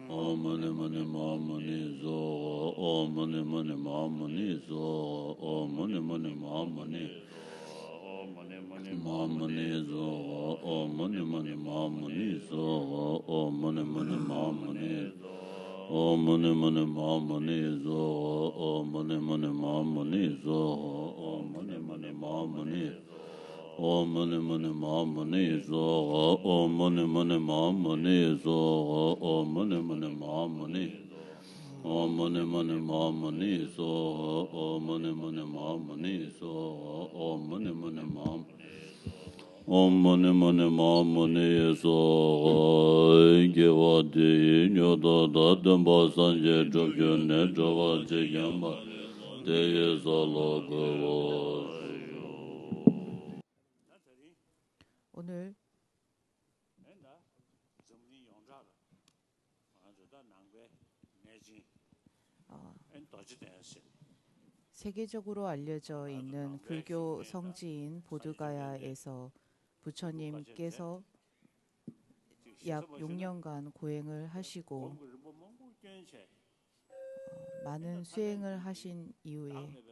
Om mani mani mani zo. Om mani mani mani zo. Om mani mani mani mani zo. Om mani mani mani zo. Om mani mani mani Om mani mani mani zo. Om mani mani mani zo. Om mani mani mani Om mani mani mani zo. Om mani mani mani zo. Om mani mani mani Om mani mani mani zo. Om mani mani mani zo. Om mani mani mani Om mani mani mani zo. Gewa de nyoda da damba sanje jobyo ne jova jeyamba de yezalogo. 오늘 세계적으로 알려져 있는 불교 성지인 보드가야에서 부처님께서 약 6년간 고행을 하시고 많은 수행을 하신 이후에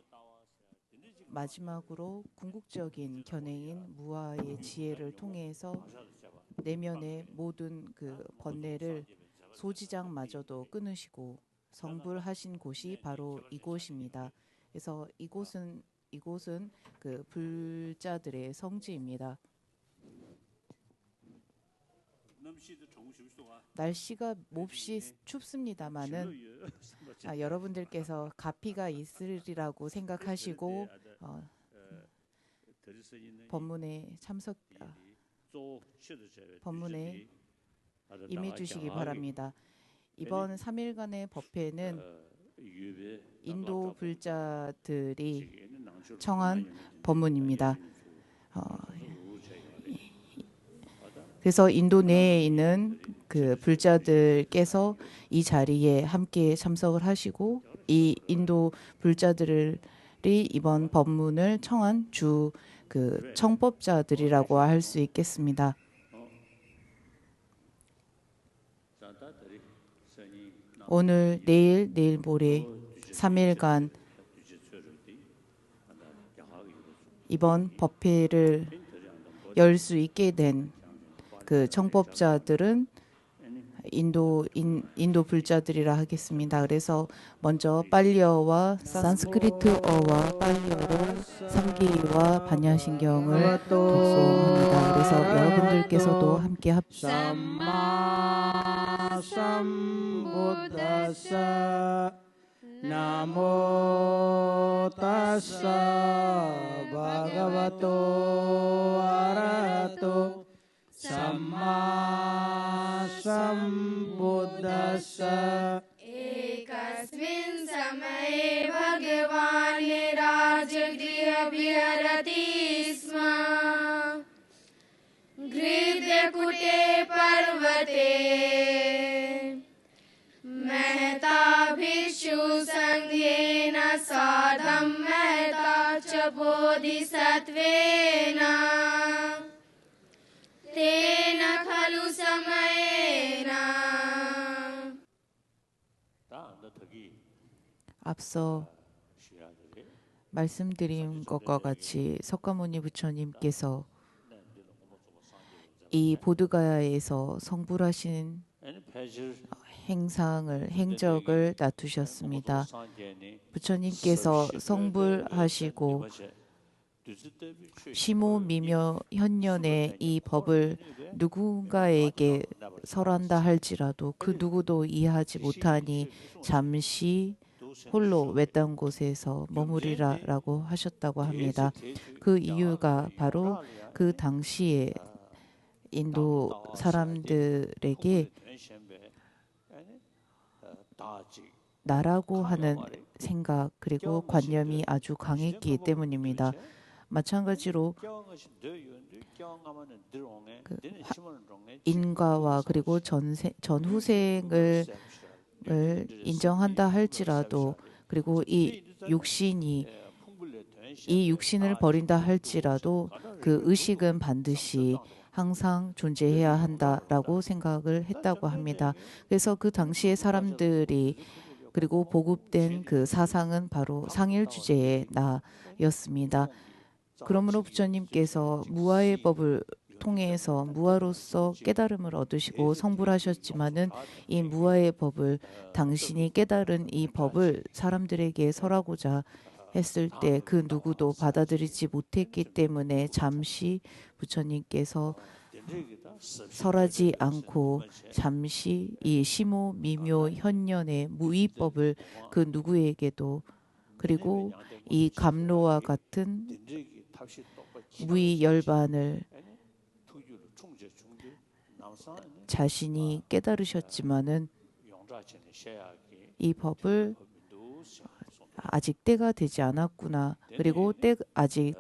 마지막으로 궁극적인 견해인 무아의 지혜를 통해서 내면의 모든 그 번뇌를 소지장마저도 끊으시고 성불하신 곳이 바로 이곳입니다. 그래서 이곳은 그 불자들의 성지입니다. 날씨가 몹시 춥습니다만은 여러분들께서 가피가 있으리라고 생각하시고 법문에 법문에 임해주시기 바랍니다. 이번 3일간의 법회는 인도 불자들이 청한 법문입니다. 그래서 인도 내에 있는 그 불자들께서 이 자리에 함께 참석을 하시고 이 인도 불자들이 이번 법문을 청한 주 그 청법자들이라고 할 수 있겠습니다. 오늘, 내일 모레 3일간 이번 법회를 열 수 있게 된 그 청법자들은 인도 불자들이라 하겠습니다. 그래서 먼저 빨리어와 산스크리트어와 빨리어로 삼기와 반야신경을 독송합니다. 그래서 여러분들께서도 함께 삼마 삼부ද්다사 나모 타사 바가바토 아라토 Samma Sambuddhassa Ekasmin samaye Bhagavan Rajagriha viharati sma Gridya kute parvate Mehta bhikshu sanghena sadham mehta cha bodhisattvena Tena khalu samayena 앞서 말씀드린 것과 같이 석가모니 부처님께서 이 보드가야에서 성불하신 행적을 놔두셨습니다. 부처님께서 성불하시고 시모미묘 현년에 이 법을 누군가에게 설한다 할지라도 그 누구도 이해하지 못하니 잠시 홀로 외딴 곳에서 머무리라라고 하셨다고 합니다. 그 이유가 바로 그 당시에 인도 사람들에게 나라고 하는 생각 그리고 관념이 아주 강했기 때문입니다. 마찬가지로 그 인과와 그리고 전후생을 인정한다 할지라도 그리고 이 육신을 버린다 할지라도 그 의식은 반드시 항상 존재해야 한다라고 생각을 했다고 합니다. 그래서 그 당시의 사람들이 그리고 보급된 그 사상은 바로 상일 주제의 나였습니다. 그러므로 부처님께서 무아의 법을 통해서 무아로서 깨달음을 얻으시고 성불하셨지만은 이 무아의 법을 당신이 깨달은 이 법을 사람들에게 설하고자 했을 때 그 누구도 받아들이지 못했기 때문에 잠시 부처님께서 설하지 않고 잠시 이 시모 미묘 현년의 무위법을 그 누구에게도 그리고 이 감로와 같은 무위 열반을 자신이 깨달으셨지만은 이 법을 아직 때가 되지 않았구나. 그리고 아직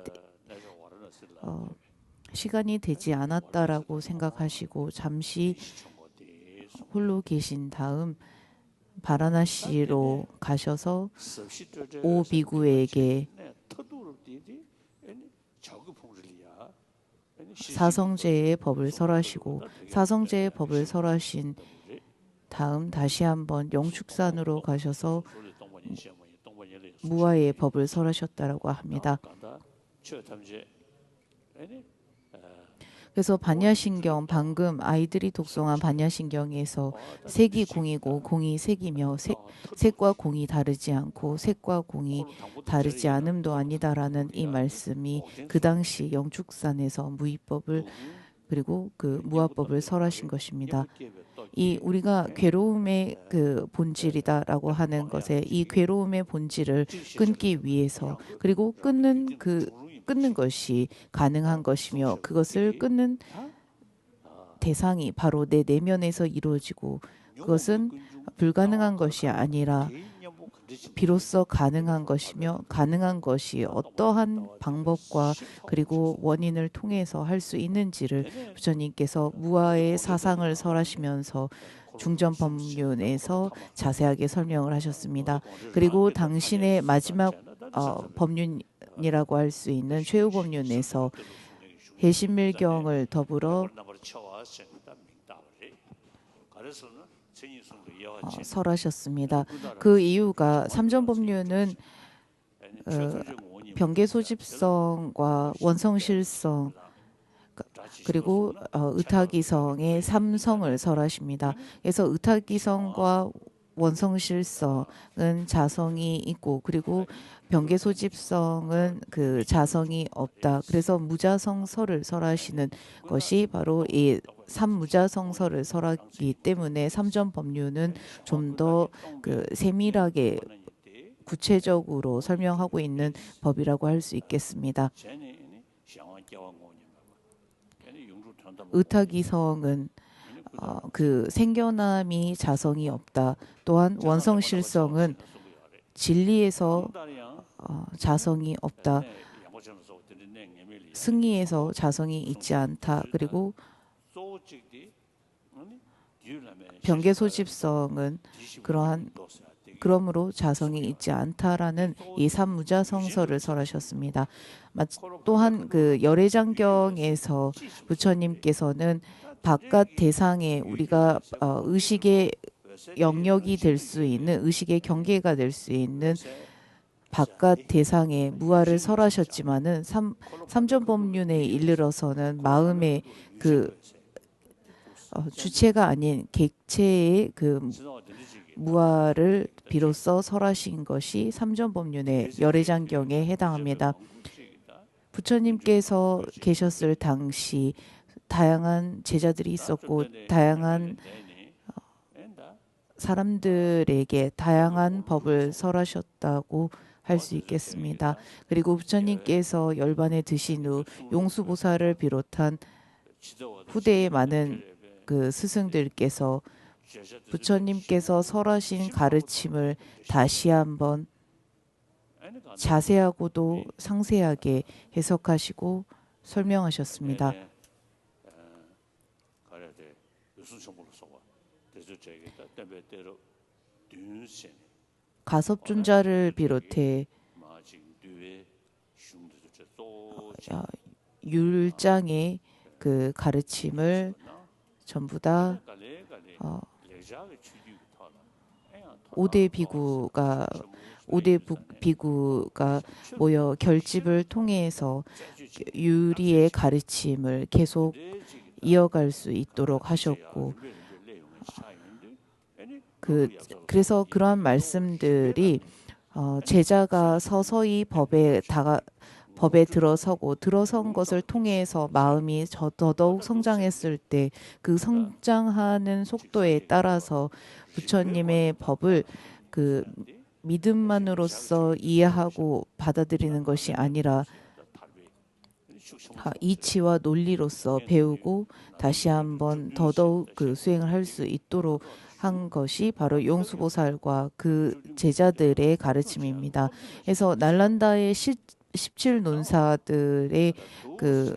시간이 되지 않았다라고 생각하시고 잠시 홀로 계신 다음 바라나시로 가셔서 오 비구에게 사성제의 법을 설하시고 사성제의 법을 설하신 다음 다시 한번 영축산으로 가셔서 무아의 법을 설하셨다라고 합니다. 그래서 반야신경 방금 아이들이 독송한 반야신경에서 색이 공이고 공이 색이며 색과 공이 다르지 않고 색과 공이 다르지 않음도 아니다라는 이 말씀이 그 당시 영축산에서 무위법을 그리고 그 무아법을 설하신 것입니다. 이 우리가 괴로움의 그 본질이다라고 하는 것에 이 괴로움의 본질을 끊기 위해서 그리고 끊는 것이 가능한 것이며 그것을 끊는 대상이 바로 내 내면에서 이루어지고 그것은 불가능한 것이 아니라 비로소 가능한 것이며 가능한 것이 어떠한 방법과 그리고 원인을 통해서 할 수 있는지를 부처님께서 무아의 사상을 설하시면서 중전법륜에서 자세하게 설명을 하셨습니다. 그리고 당신의 마지막 법륜이라고 할 수 있는 최후법륜에서 해신밀경을 더불어 설하셨습니다. 그 이유가 삼전법륜은 병계소집성과 원성실성 그리고 의타기성의 삼성을 설하십니다. 그래서 의타기성과 원성실성은 자성이 있고 그리고 병계소집성은 그 자성이 없다. 그래서 무자성설을 설하시는 것이 바로 이 삼무자성설을 설하기 때문에 삼전법륜은 좀 더 그 세밀하게 구체적으로 설명하고 있는 법이라고 할 수 있겠습니다. 의타기성은 그 생겨남이 자성이 없다. 또한 원성실성은 진리에서 자성이 없다. 승리에서 자성이 있지 않다. 그리고 병계소집성은 그러므로 자성이 있지 않다라는 이 삼무자성설을 설하셨습니다. 또한 그 열애장경에서 부처님께서는 바깥 대상에 우리가 의식의 영역이 될 수 있는 의식의 경계가 될 수 있는 바깥 대상에 무아를 설하셨지만은 삼전법륜에 이르러서는 마음의 그 주체가 아닌 객체의 그 무아를 비로소 설하신 것이 삼전법륜의 열애장경에 해당합니다. 부처님께서 계셨을 당시 다양한 제자들이 있었고 다양한 사람들에게 다양한 법을 설하셨다고 할 수 있겠습니다. 그리고 부처님께서 열반에 드신 후 용수보살을 비롯한 후대의 많은 그 스승들께서 부처님께서 설하신 가르침을 다시 한번 자세하고도 상세하게 해석하시고 설명하셨습니다. 가섭존자를 비롯해 율장의 그 가르침을 전부 다 5대 비구가 모여 결집을 통해서 유리의 가르침을 계속 이어갈 수 있도록 하셨고 그래서 그러한 말씀들이 제자가 서서히 법에 들어선 것을 통해서 마음이 더더욱 성장했을 때 그 성장하는 속도에 따라서 부처님의 법을 그 믿음만으로써 이해하고 받아들이는 것이 아니라 이치와 논리로서 배우고 다시 한번 더더욱 그 수행을 할 수 있도록 한 것이 바로 용수보살과 그 제자들의 가르침입니다. 그래서 날란다의 17논사들의 그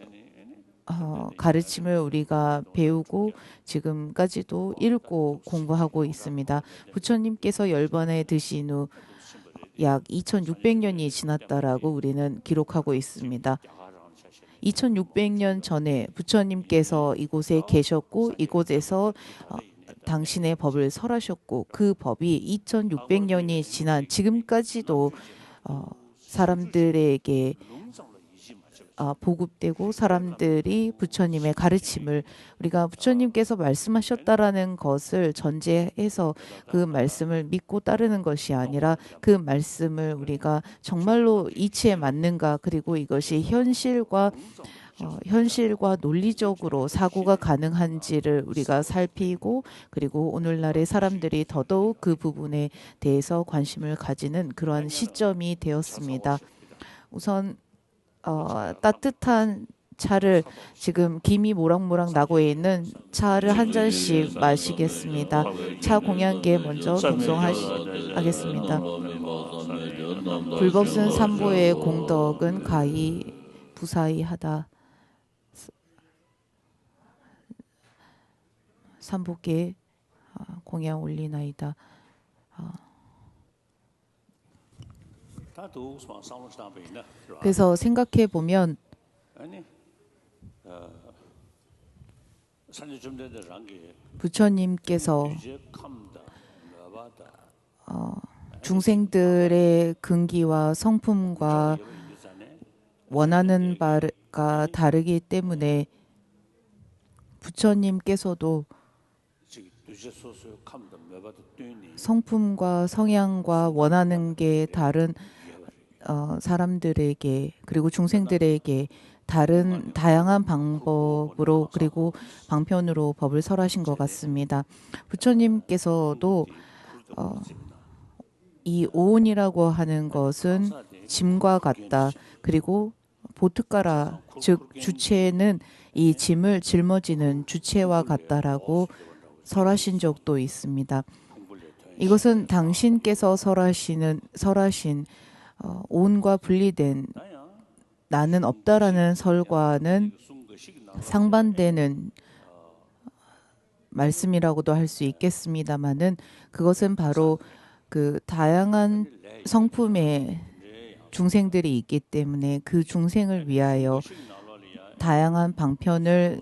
가르침을 우리가 배우고 지금까지도 읽고 공부하고 있습니다. 부처님께서 열반에 드신 후 약 2600년이 지났다라고 우리는 기록하고 있습니다. 2600년 전에 부처님께서 이곳에 계셨고 이곳에서 당신의 법을 설하셨고 그 법이 2600년이 지난 지금까지도 사람들에게 보급되고 사람들이 부처님의 가르침을 우리가 부처님께서 말씀하셨다라는 것을 전제해서 그 말씀을 믿고 따르는 것이 아니라 그 말씀을 우리가 정말로 이치에 맞는가 그리고 이것이 현실과 논리적으로 사고가 가능한지를 우리가 살피고 그리고 오늘날의 사람들이 더더욱 그 부분에 대해서 관심을 가지는 그러한 시점이 되었습니다. 우선 따뜻한 차를 지금 김이 모락모락 나고 있는 차를 한 잔씩 마시겠습니다. 차 공양계 먼저 독송하겠습니다. 불법순 삼보의 공덕은 가히 부사이하다. 삼보께 공양 올리나이다. 그래서 생각해 보면 부처님께서 중생들의 근기와 성품과 원하는 바가 다르기 때문에 부처님께서도 성품과 성향과 원하는 게 다른 사람들에게 그리고 중생들에게 다양한 방법으로 그리고 방편으로 법을 설하신 것 같습니다. 부처님께서도 이 오온이라고 하는 것은 짐과 같다. 그리고 보트가라 즉 주체는 이 짐을 짊어지는 주체와 같다라고 설하신 적도 있습니다. 이것은 당신께서 설하신 온과 분리된 나는 없다라는 설과는 상반되는 말씀이라고도 할 수 있겠습니다만은 그것은 바로 그 다양한 성품의 중생들이 있기 때문에 그 중생을 위하여 다양한 방편을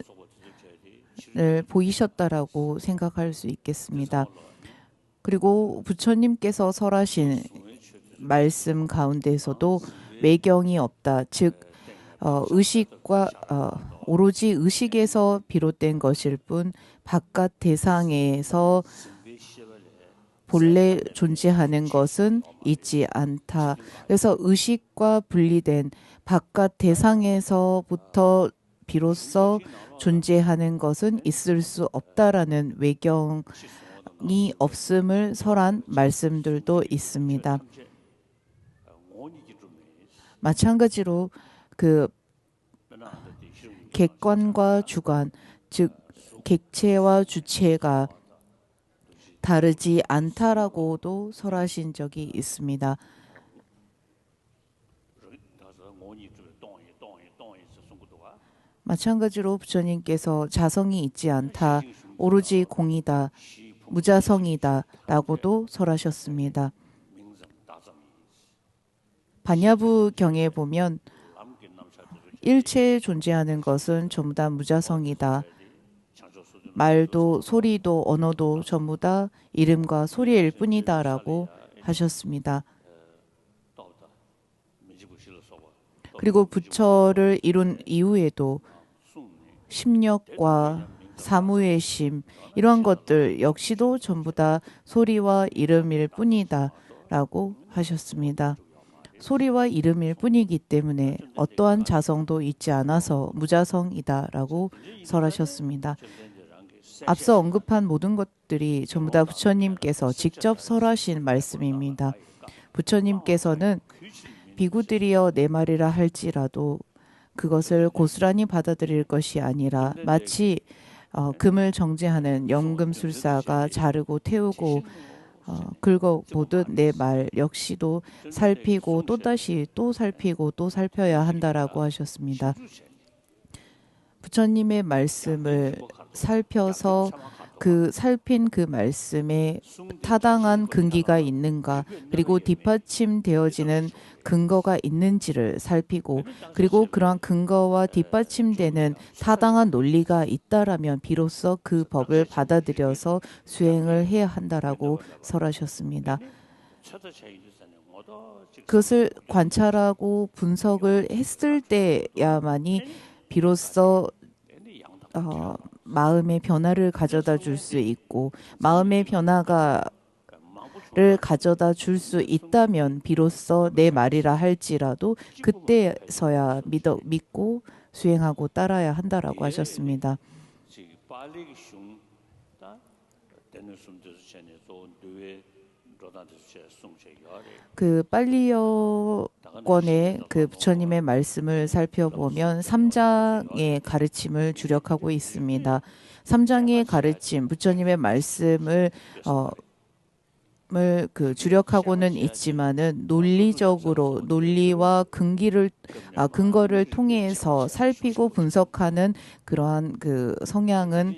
보이셨다라고 생각할 수 있겠습니다. 그리고 부처님께서 설하신 말씀 가운데서도 매경이 없다. 즉 의식과 오로지 의식에서 비롯된 것일 뿐 바깥 대상에서 본래 존재하는 것은 있지 않다. 그래서 의식과 분리된 바깥 대상에서부터 비로소 존재하는 것은 있을 수 없다라는 외경이 없음을 설한 말씀들도 있습니다. 마찬가지로 그 객관과 주관, 즉 객체와 주체가 다르지 않다라고도 설하신 적이 있습니다. 마찬가지로 부처님께서 자성이 있지 않다, 오로지 공이다, 무자성이다 라고도 설하셨습니다. 반야부 경에 보면 일체에 존재하는 것은 전부 다 무자성이다. 말도 소리도 언어도 전부 다 이름과 소리일 뿐이다라고 하셨습니다. 그리고 부처를 이룬 이후에도 심력과 사무의심 이러한 것들 역시도 전부 다 소리와 이름일 뿐이다 라고 하셨습니다. 소리와 이름일 뿐이기 때문에 어떠한 자성도 있지 않아서 무자성이다 라고 설하셨습니다. 앞서 언급한 모든 것들이 전부 다 부처님께서 직접 설하신 말씀입니다. 부처님께서는 비구들이여 내 말이라 할지라도 그것을 고스란히 받아들일 것이 아니라 마치 금을 정제하는 염금술사가 자르고 태우고 긁어보듯 내 말 역시도 살피고 또다시 또 살피고 또 살펴야 한다라고 하셨습니다. 부처님의 말씀을 살펴서 그 살핀 그 말씀에 타당한 근기가 있는가 그리고 뒷받침되어지는 근거가 있는지를 살피고 그리고 그러한 근거와 뒷받침되는 타당한 논리가 있다라면 비로소 그 법을 받아들여서 수행을 해야 한다라고 설하셨습니다. 그것을 관찰하고 분석을 했을 때야만이 비로소 마음의 변화를 가져다 줄 수 있고 마음의 변화를 가져다 줄 수 있다면 비로소 내 말이라 할지라도 그때서야 믿고 수행하고 따라야 한다라고 하셨습니다. 그 빨리어권의 그 부처님의 말씀을 살펴보면 3장의 가르침을 주력하고 있습니다. 3장의 가르침, 부처님의 말씀을 주력하고는 있지만은 논리적으로 논리와 근거를 통해서 살피고 분석하는 그러한 그 성향은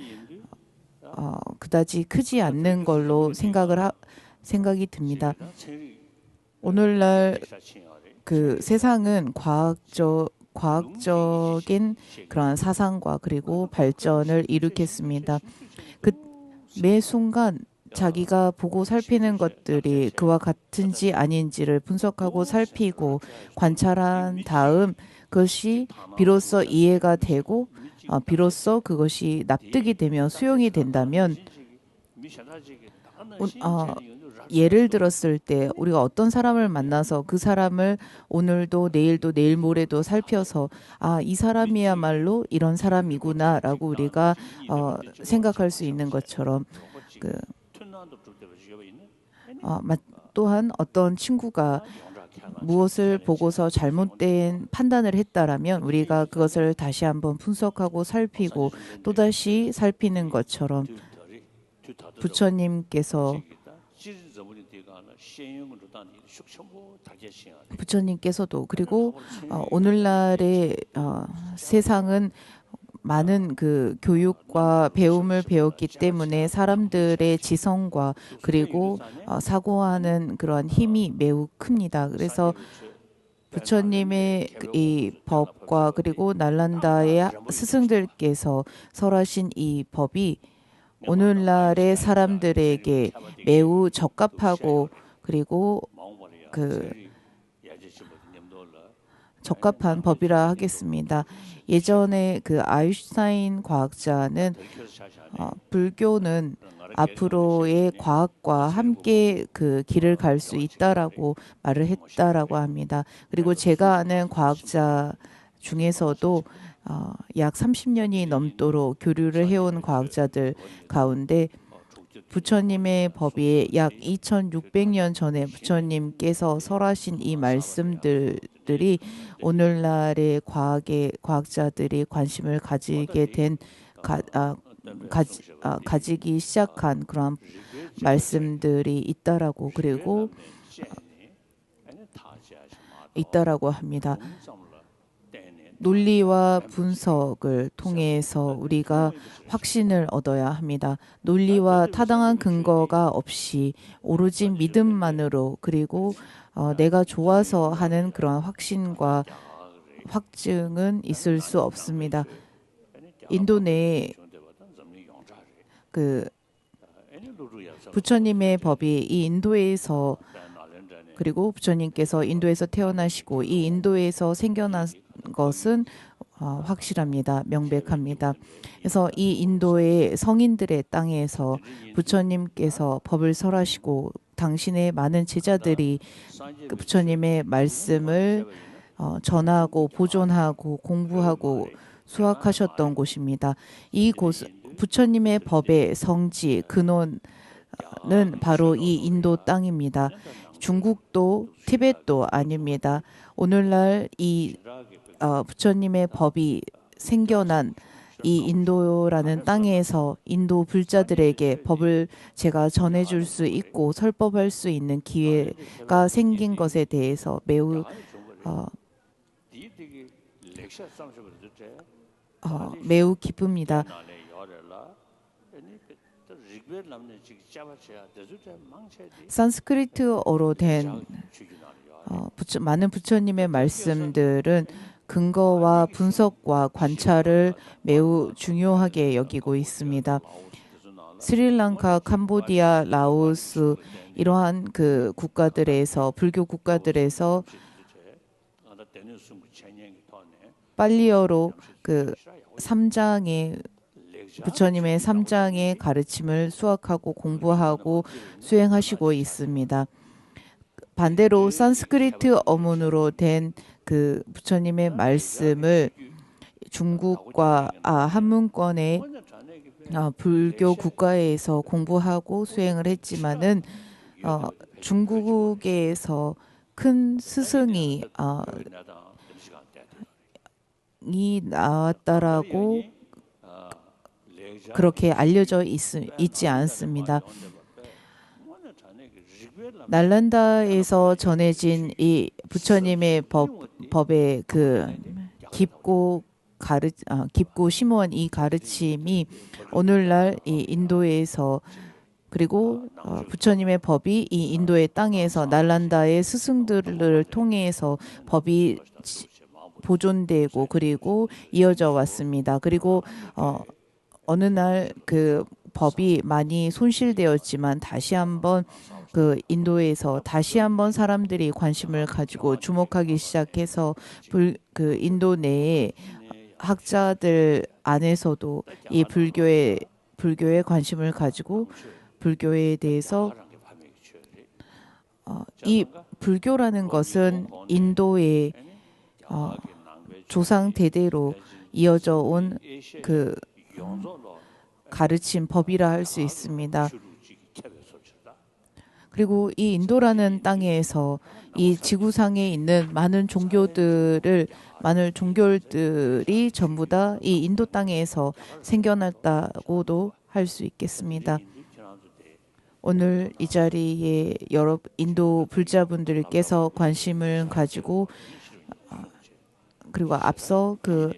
그다지 크지 않는 걸로 생각이 듭니다. 오늘날 그 세상은 과학적인 그러한 사상과 그리고 발전을 일으켰습니다. 매 순간 자기가 보고 살피는 것들이 그와 같은지 아닌지를 분석하고 살피고 관찰한 다음 그것이 비로소 이해가 되고 비로소 그것이 납득이 되며 수용이 된다면 예를 들었을 때 우리가 어떤 사람을 만나서 그 사람을 오늘도 내일도 내일 모레도 살펴서 이 사람이야말로 이런 사람이구나 라고 우리가 생각할 수 있는 것처럼 또한 어떤 친구가 무엇을 보고서 잘못된 판단을 했다라면 우리가 그것을 다시 한번 분석하고 살피고 또다시 살피는 것처럼 부처님께서도 그리고 오늘날의 세상은 많은 그 교육과 배움을 배웠기 때문에 사람들의 지성과 그리고 사고하는 그러한 힘이 매우 큽니다. 그래서 부처님의 이 법과 그리고 날란다의 스승들께서 설하신 이 법이 오늘날의 사람들에게 매우 적합하고 그리고 적합한 법이라 하겠습니다. 예전에 그 아인슈타인 과학자는 불교는 앞으로의 과학과 함께 그 길을 갈 수 있다라고 말을 했다라고 합니다. 그리고 제가 아는 과학자 중에서도 약 30년이 넘도록 교류를 해온 과학자들 가운데 부처님의 법이 약 2600년 전에 부처님께서 설하신 이 말씀들이 오늘날의 과학자들이 관심을 가지기 시작한 그런 말씀들이 있다라고 그리고 있다라고 합니다. 논리와 분석을 통해서 우리가 확신을 얻어야 합니다. 논리와 타당한 근거가 없이 오로지 믿음만으로 그리고 내가 좋아서 하는 그런 확신과 확증은 있을 수 없습니다. 인도 내에 그 부처님의 법이 이 인도에서 그리고 부처님께서 인도에서 태어나시고 이 인도에서 생겨난 것은 확실합니다. 명백합니다. 그래서 이 인도의 성인들의 땅에서 부처님께서 법을 설하시고 당신의 많은 제자들이 그 부처님의 말씀을 전하고 보존하고 공부하고 수학하셨던 곳입니다. 이 곳 부처님의 법의 성지 근원은 바로 이 인도 땅입니다. 중국도 티베트도 아닙니다. 오늘날 이 부처님의 법이 생겨난 이 인도라는 땅에서 인도 불자들에게 법을 제가 전해줄 수 있고 설법할 수 있는 기회가 생긴 것에 대해서 매우 매우 기쁩니다. 산스크리트어로 된 많은 부처님의 말씀들은 근거와 분석과 관찰을 매우 중요하게 여기고 있습니다. 스리랑카, 캄보디아, 라오스 이러한 그 국가들에서 불교 국가들에서 빨리어로 그 3장의 부처님의 3장의 가르침을 수학하고 공부하고 수행하시고 있습니다. 반대로 산스크리트 어문으로 된 그 부처님의 말씀을 중국과 한문권의 불교 국가에서 공부하고 수행을 했지만은 중국에서 큰 스승이 나왔다라고 그렇게 알려져 있지 않습니다. 날란다에서 전해진 이 부처님의 법의 그 깊고 심오한 이 가르침이 오늘날 이 인도에서 그리고 부처님의 법이 이 인도의 땅에서 날란다의 스승들을 통해서 법이 보존되고 그리고 이어져 왔습니다. 그리고 어느 날 그 법이 많이 손실되었지만 다시 한번 그 인도에서 다시 한번 사람들이 관심을 가지고 주목하기 시작해서 그 인도 내에 학자들 안에서도 이 불교에 관심을 가지고 불교에 대해서 이 불교라는 것은 인도의 조상 대대로 이어져 온 그 가르침 법이라 할 수 있습니다. 그리고 이 인도라는 땅에서 이 지구상에 있는 많은 종교들이 전부 다 이 인도 땅에서 생겨났다고도 할 수 있겠습니다. 오늘 이 자리에 여러 인도 불자분들께서 관심을 가지고 그리고 앞서 그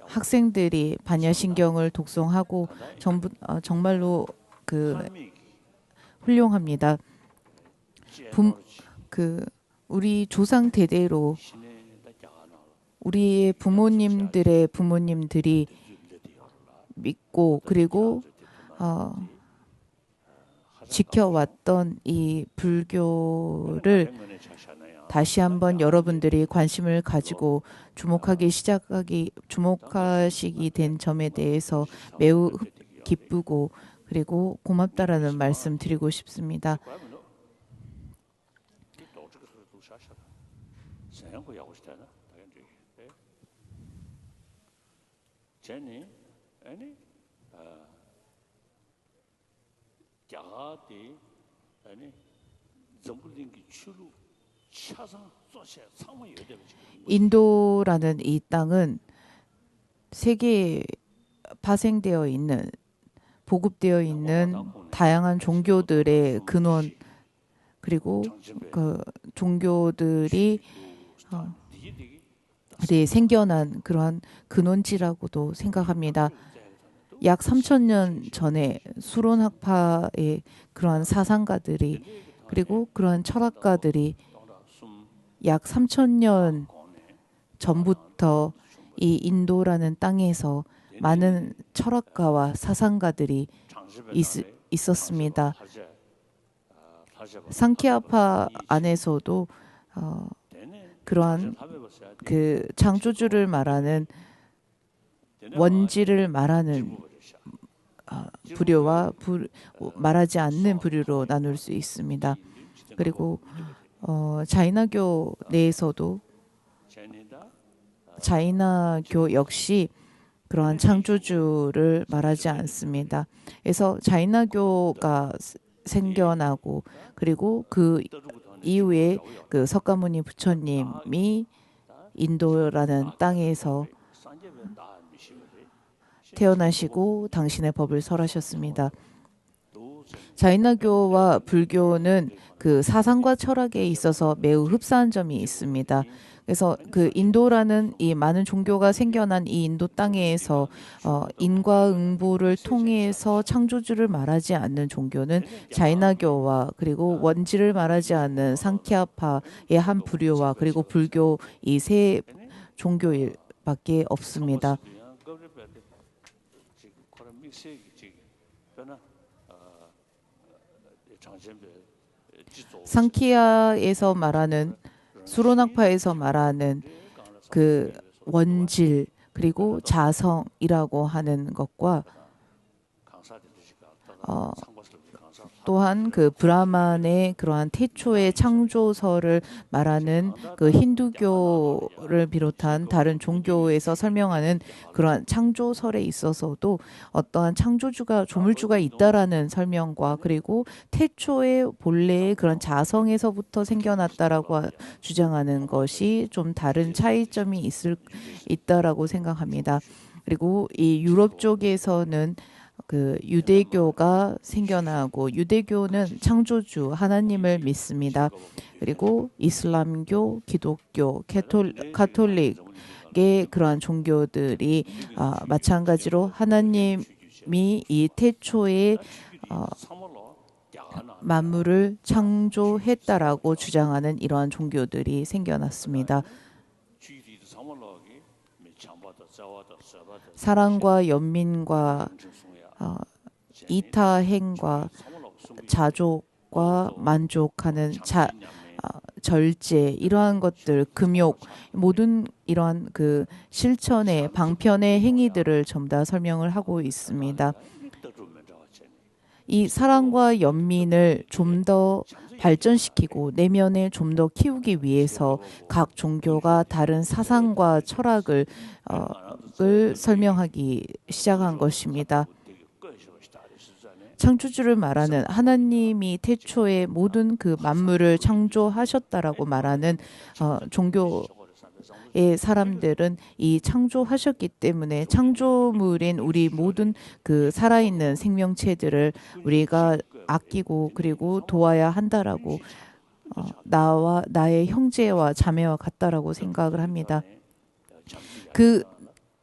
학생들이 반야신경을 독송하고 정말로 그 훌륭합니다. 우리 조상 대대로 우리의 부모님들의 부모님들이 믿고 그리고 지켜왔던 이 불교를 다시 한번 여러분들이 관심을 가지고 주목하시게 된 점에 대해서 매우 기쁘고 그리고 고맙다라는 말씀 드리고 싶습니다. 인도라는 이 땅은 세계에 파생되어 있는 보급되어 있는 다양한 종교들의 근원 그리고 그 종교들이 생겨난 그러한 근원지라고도 생각합니다. 약 3,000년 전에 수론학파의 그러한 사상가들이 그리고 그러한 철학가들이 약 3,000년 전부터 이 인도라는 땅에서 많은 철학가와 사상가들이 있었습니다. 상키아파 안에서도 그러한 그 창조주를 말하는 원지를 말하는 부류와 말하지 않는 부류로 나눌 수 있습니다. 그리고 자이나교 내에서도 자이나교 역시 그러한 창조주를 말하지 않습니다. 그래서 자이나교가 생겨나고 그리고 그 이후에 그 석가모니 부처님이 인도라는 땅에서 태어나시고 당신의 법을 설하셨습니다. 자이나교와 불교는 그 사상과 철학에 있어서 매우 흡사한 점이 있습니다. 그래서 그 인도라는 이 많은 종교가 생겨난 이 인도 땅에서 인과응보를 통해서 창조주를 말하지 않는 종교는 자이나교와 그리고 원지를 말하지 않는 상키아파의 한 부류와 그리고 불교 이 세 종교밖에 없습니다. 상키아에서 말하는 수로낙파에서 말하는 그 원질 그리고 자성이라고 하는 것과 또한 그 브라만의 그러한 태초의 창조설을 말하는 그 힌두교를 비롯한 다른 종교에서 설명하는 그러한 창조설에 있어서도 어떠한 창조주가 조물주가 있다라는 설명과 그리고 태초의 본래의 그런 자성에서부터 생겨났다라고 주장하는 것이 좀 다른 차이점이 있다라고 생각합니다. 그리고 이 유럽 쪽에서는 그 유대교가 생겨나고 유대교는 창조주 하나님을 믿습니다. 그리고 이슬람교, 기독교, 가톨릭의 그러한 종교들이 마찬가지로 하나님이 이 태초에 만물을 창조했다라고 주장하는 이러한 종교들이 생겨났습니다. 사랑과 연민과 이타행과 자족과 만족하는 절제 이러한 것들 금욕 모든 이러한 그 실천의 방편의 행위들을 전부 다 설명을 하고 있습니다. 이 사랑과 연민을 좀 더 발전시키고 내면에 좀 더 키우기 위해서 각 종교가 다른 사상과 철학을 설명하기 시작한 것입니다. 창조주를 말하는 하나님이 태초에 모든 그 만물을 창조하셨다라고 말하는 종교의 사람들은 이 창조하셨기 때문에 창조물인 우리 모든 그 살아있는 생명체들을 우리가 아끼고 그리고 도와야 한다라고 나와 나의 형제와 자매와 같다라고 생각을 합니다. 그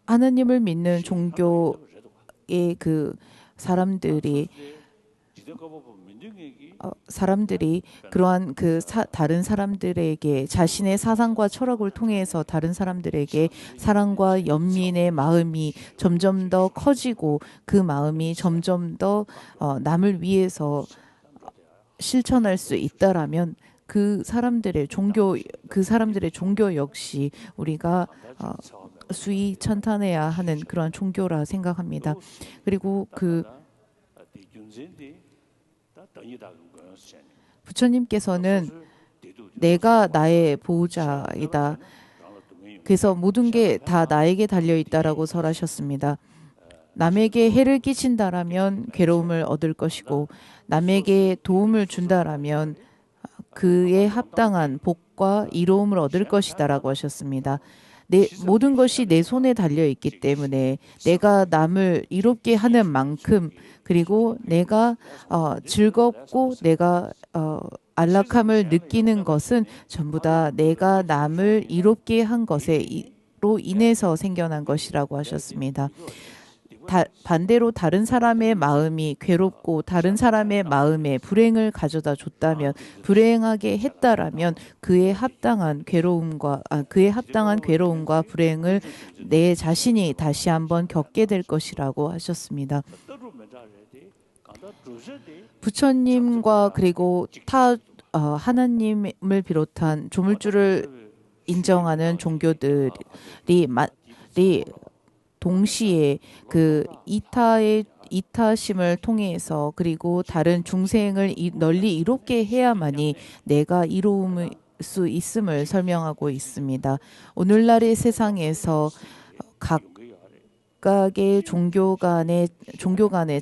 하나님을 믿는 종교의 그 사람들이 그러한 그 다른 사람들에게 자신의 사상과 철학을 통해서 다른 사람들에게 사랑과 연민의 마음이 점점 더 커지고 그 마음이 점점 더 남을 위해서 실천할 수 있다라면 그 사람들의 종교 역시 우리가 수위 천탄해야 하는 그런 종교라 생각합니다. 그리고 그 부처님께서는 내가 나의 보호자이다. 그래서 모든 게 다 나에게 달려있다라고 설하셨습니다. 남에게 해를 끼친다라면 괴로움을 얻을 것이고 남에게 도움을 준다라면 그에 합당한 복과 이로움을 얻을 것이다라고 하셨습니다. 모든 것이 내 손에 달려있기 때문에 내가 남을 이롭게 하는 만큼 그리고 내가 즐겁고 내가 안락함을 느끼는 것은 전부 다 내가 남을 이롭게 한 것으로 인해서 생겨난 것이라고 하셨습니다. 반대로 다른 사람의 마음이 괴롭고 다른 사람의 마음에 불행을 가져다 줬다면, 불행하게 했다라면 그에 합당한 괴로움과 불행을 내 자신이 다시 한번 겪게 될 것이라고 하셨습니다. 부처님과 그리고 하나님을 비롯한 조물주를 인정하는 종교들이 동시에 그 이타심을 통해서 그리고 다른 중생을 널리 이롭게 해야만이 내가 이로울 수 있음을 설명하고 있습니다. 오늘날의 세상에서 각각의 종교 간의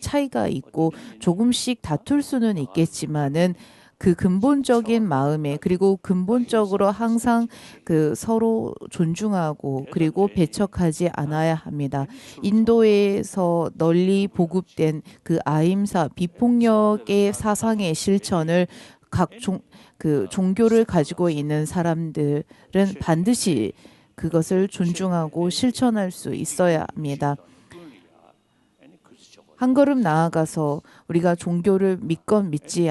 차이가 있고 조금씩 다툴 수는 있겠지만은 그 근본적인 마음에, 그리고 근본적으로 항상 그 서로 존중하고 그리고 배척하지 않아야 합니다. 인도에서 널리 보급된 그 아임사 비폭력의 사상의 실천을 그 종교를 가지고 있는 사람들은 반드시 그것을 존중하고 실천할 수 있어야 합니다. 한 걸음 나아가서 우리가 종교를 믿건 믿지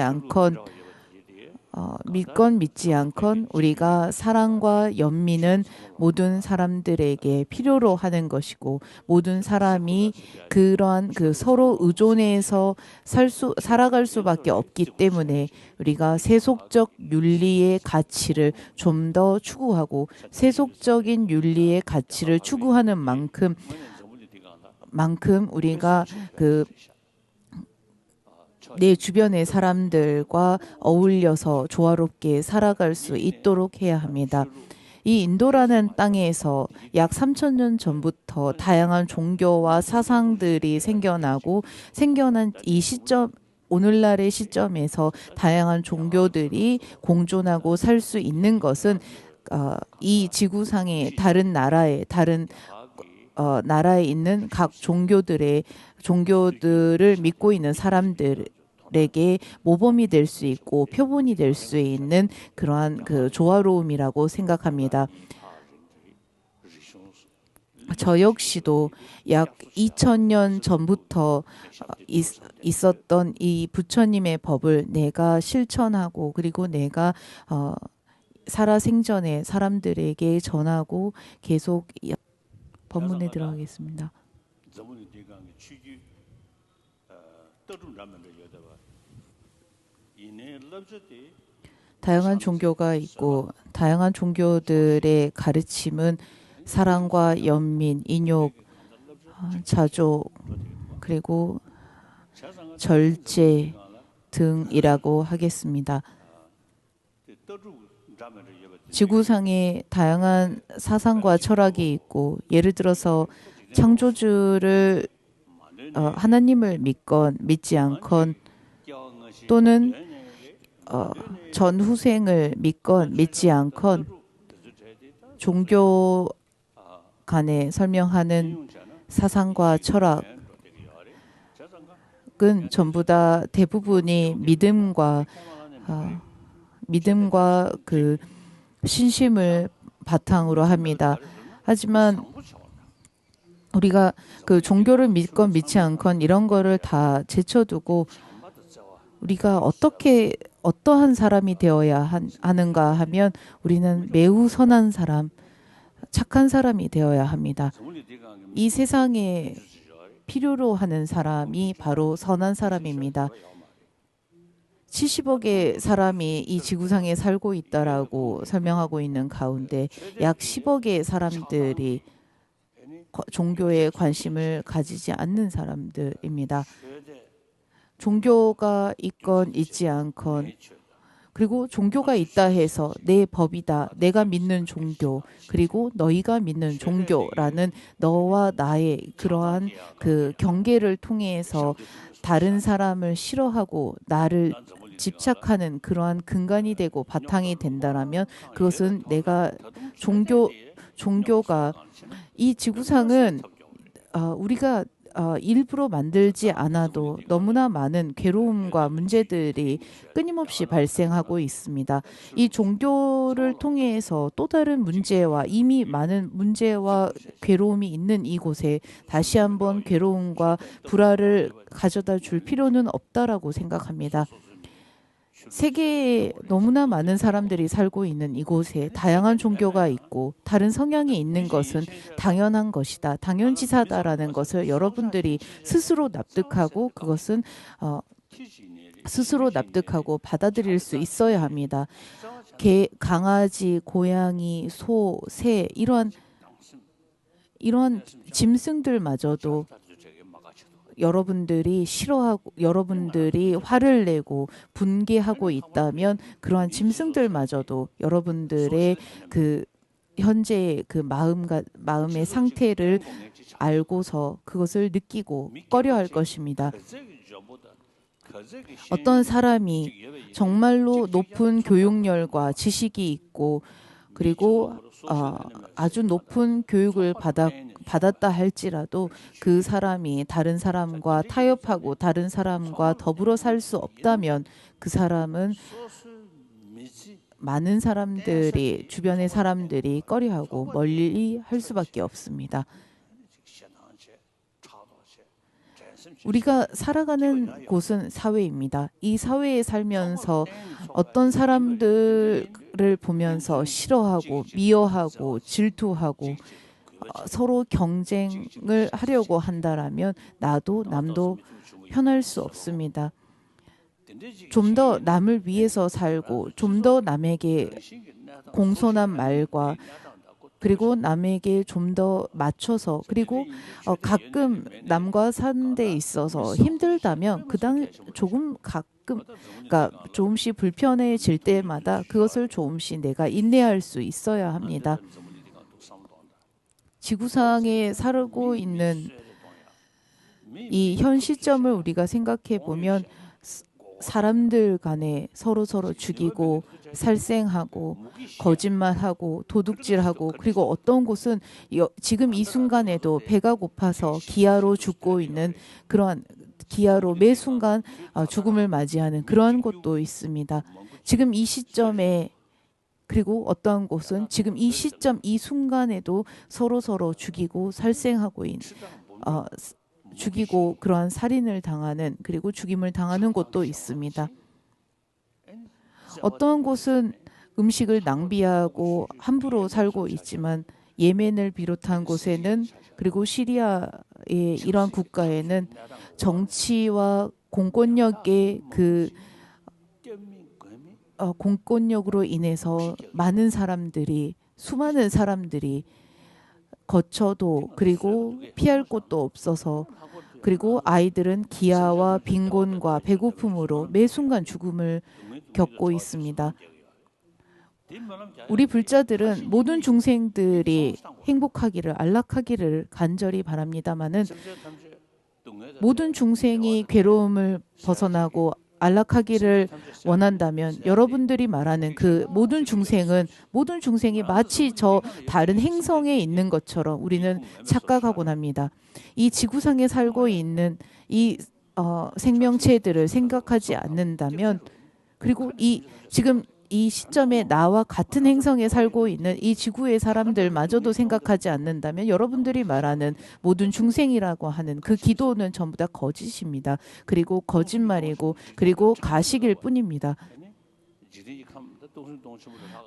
않건 우리가 사랑과 연민은 모든 사람들에게 필요로 하는 것이고, 모든 사람이 그러한 그 서로 의존해서 살아갈 수밖에 없기 때문에 우리가 세속적 윤리의 가치를 좀 더 추구하고, 세속적인 윤리의 가치를 추구하는 만큼 우리가 내 주변의 사람들과 어울려서 조화롭게 살아갈 수 있도록 해야 합니다. 이 인도라는 땅에서 약 3,000년 전부터 다양한 종교와 사상들이 생겨난 이 시점, 오늘날의 시점에서 다양한 종교들이 공존하고 살 수 있는 것은 이 지구상의 다른 나라에 있는 각 종교들을 믿고 있는 사람들에게 모범이 될 수 있고 표본이 될 수 있는 그러한 그 조화로움이라고 생각합니다. 저 역시도 약 2000년 전부터 있었던 이 부처님의 법을 내가 실천하고, 그리고 내가 살아생전에 사람들에게 전하고 계속 법문에 들어가겠습니다. 다양한 종교가 있고, 다양한 종교들의 가르침은 사랑과 연민, 인욕, 자조, 그리고 절제 등이라고 하겠습니다. 지구상에 다양한 사상과 철학이 있고, 예를 들어서 창조주를 하나님을 믿건 믿지 않건, 또는 전후생을 믿건 믿지 않건, 종교 간에 설명하는 사상과 철학은 전부 다 대부분이 믿음과 그 신심을 바탕으로 합니다. 하지만 우리가 그 종교를 믿건 믿지 않건 이런 거를 다 제쳐두고 우리가 어떠한 사람이 되어야 하는가 하면, 우리는 매우 선한 사람, 착한 사람이 되어야 합니다. 이 세상에 필요로 하는 사람이 바로 선한 사람입니다. 70억의 사람이 이 지구상에 살고 있다라고 설명하고 있는 가운데 약 10억의 사람들이 종교에 관심을 가지지 않는 사람들입니다. 종교가 있건 있지 않건, 그리고 종교가 있다 해서 내 법이다, 내가 믿는 종교, 그리고 너희가 믿는 종교라는 너와 나의 그러한 그 경계를 통해서 다른 사람을 싫어하고 나를 집착하는 그러한 근간이 되고 바탕이 된다라면, 그것은 내가 종교가 이 지구상은 우리가 일부러 만들지 않아도 너무나 많은 괴로움과 문제들이 끊임없이 발생하고 있습니다. 이 종교를 통해서 또 다른 문제와 이미 많은 문제와 괴로움이 있는 이곳에 다시 한번 괴로움과 불화를 가져다 줄 필요는 없다라고 생각합니다. 세계에 너무나 많은 사람들이 살고 있는 이곳에 다양한 종교가 있고 다른 성향이 있는 것은 당연한 것이다. 당연지사다라는 것을 여러분들이 스스로 납득하고 그것은 스스로 납득하고 받아들일 수 있어야 합니다. 개, 강아지, 고양이, 소, 새 이러한 짐승들마저도 여러분들이 싫어하고 여러분들이 화를 내고 분개하고 있다면 그러한 짐승들마저도 여러분들의 그 현재의 그 마음의 상태를 알고서 그것을 느끼고 꺼려할 것입니다. 어떤 사람이 정말로 높은 교육열과 지식이 있고 그리고 아주 높은 교육을 받았다 할지라도 그 사람이 다른 사람과 타협하고 다른 사람과 더불어 살 수 없다면 그 사람은 많은 사람들이 주변의 사람들이 꺼려하고 멀리 할 수밖에 없습니다. 우리가 살아가는 곳은 사회입니다. 이 사회에 살면서 어떤 사람들을 보면서 싫어하고 미워하고 질투하고 서로 경쟁을 하려고 한다라면 나도 남도 편할 수 없습니다. 좀 더 남을 위해서 살고 좀 더 남에게 공손한 말과 그리고 남에게 좀 더 맞춰서 그리고 가끔 남과 사는 데 있어서 힘들다면 그러니까 조금씩 불편해질 때마다 그것을 조금씩 내가 인내할 수 있어야 합니다. 지구상에 살고 있는 이 현 시점을 우리가 생각해 보면 사람들 간에 서로 죽이고 살생하고 거짓말하고 도둑질하고 그리고 어떤 곳은 지금 이 순간에도 배가 고파서 기아로 죽고 있는 그러한 기아로 매 순간 죽음을 맞이하는 그러한 곳도 있습니다. 지금 이 시점에 그리고 어떠한 곳은 지금 이 시점 이 순간에도 서로 죽이고 살생하고 죽이고 그러한 살인을 당하는 그리고 죽임을 당하는 곳도 있습니다. 어떤 곳은 음식을 낭비하고 함부로 살고 있지만 예멘을 비롯한 곳에는 그리고 시리아의 이러한 국가에는 정치와 공권력의 공권력으로 인해서 수많은 사람들이 거쳐도 그리고 피할 곳도 없어서 그리고 아이들은 기아와 빈곤과 배고픔으로 매 순간 죽음을 겪고 있습니다. 우리 불자들은 모든 중생들이 행복하기를 안락하기를 간절히 바랍니다마는 모든 중생이 괴로움을 벗어나고 안락하기를 원한다면 여러분들이 말하는 그 모든 중생이 마치 저 다른 행성에 있는 것처럼 우리는 착각하곤 합니다. 이 지구상에 살고 있는 이 생명체들을 생각하지 않는다면 그리고 지금 이 시점에 나와 같은 행성에 살고 있는 이 지구의 사람들마저도 생각하지 않는다면 여러분들이 말하는 모든 중생이라고 하는 그 기도는 전부 다 거짓입니다. 그리고 거짓말이고 그리고 가식일 뿐입니다.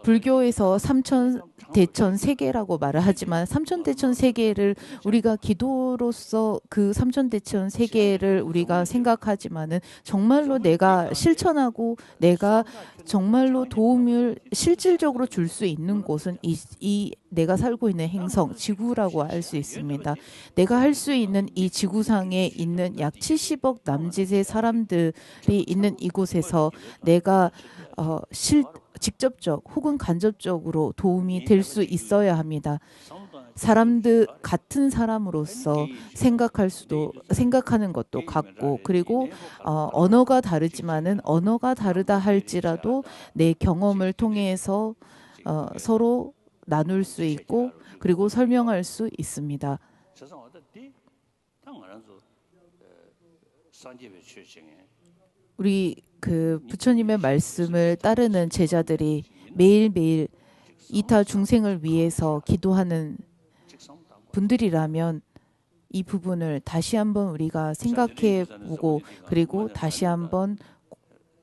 불교에서 삼천대천 세계라고 말을 하지만 삼천대천 세계를 우리가 기도로서 그 삼천대천 세계를 우리가 생각하지만은 정말로 내가 실천하고 내가 정말로 도움을 실질적으로 줄 수 있는 곳은 이 내가 살고 있는 행성, 지구라고 할 수 있습니다. 내가 할 수 있는 이 지구상에 있는 약 70억 남짓의 사람들이 있는 이곳에서 내가 직접적 혹은 간접적으로 도움이 될 수 있어야 합니다. 같은 사람으로서 생각하는 것도 같고 그리고 언어가 다르지만은 언어가 다르다 할지라도 내 경험을 통해서 서로 나눌 수 있고 그리고 설명할 수 있습니다. 우리 그 부처님의 말씀을 따르는 제자들이 매일매일 이타 중생을 위해서 기도하는 분들이라면 이 부분을 다시 한번 우리가 생각해 보고 그리고 다시 한번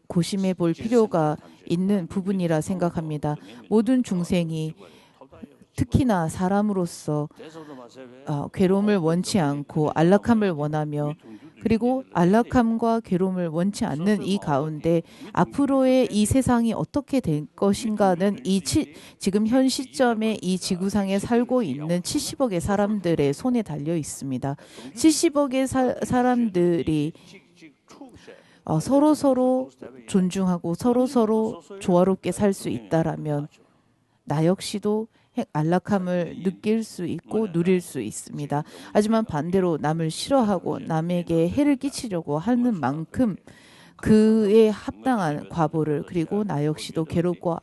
고심해 볼 필요가 있는 부분이라 생각합니다. 모든 중생이 특히나 사람으로서 괴로움을 원치 않고 안락함을 원하며 그리고 안락함과 괴로움을 원치 않는 이 가운데 앞으로의 이 세상이 어떻게 될 것인가는 지금 현 시점에 이 지구상에 살고 있는 70억의 사람들의 손에 달려 있습니다. 70억의 사람들이 서로 존중하고 서로 조화롭게 살 수 있다라면 나 역시도 안락함을 느낄 수 있고 누릴 수 있습니다. 하지만 반대로 남을 싫어하고 남에게 해를 끼치려고 하는 만큼 그에 합당한 과보를 그리고 나 역시도 괴롭고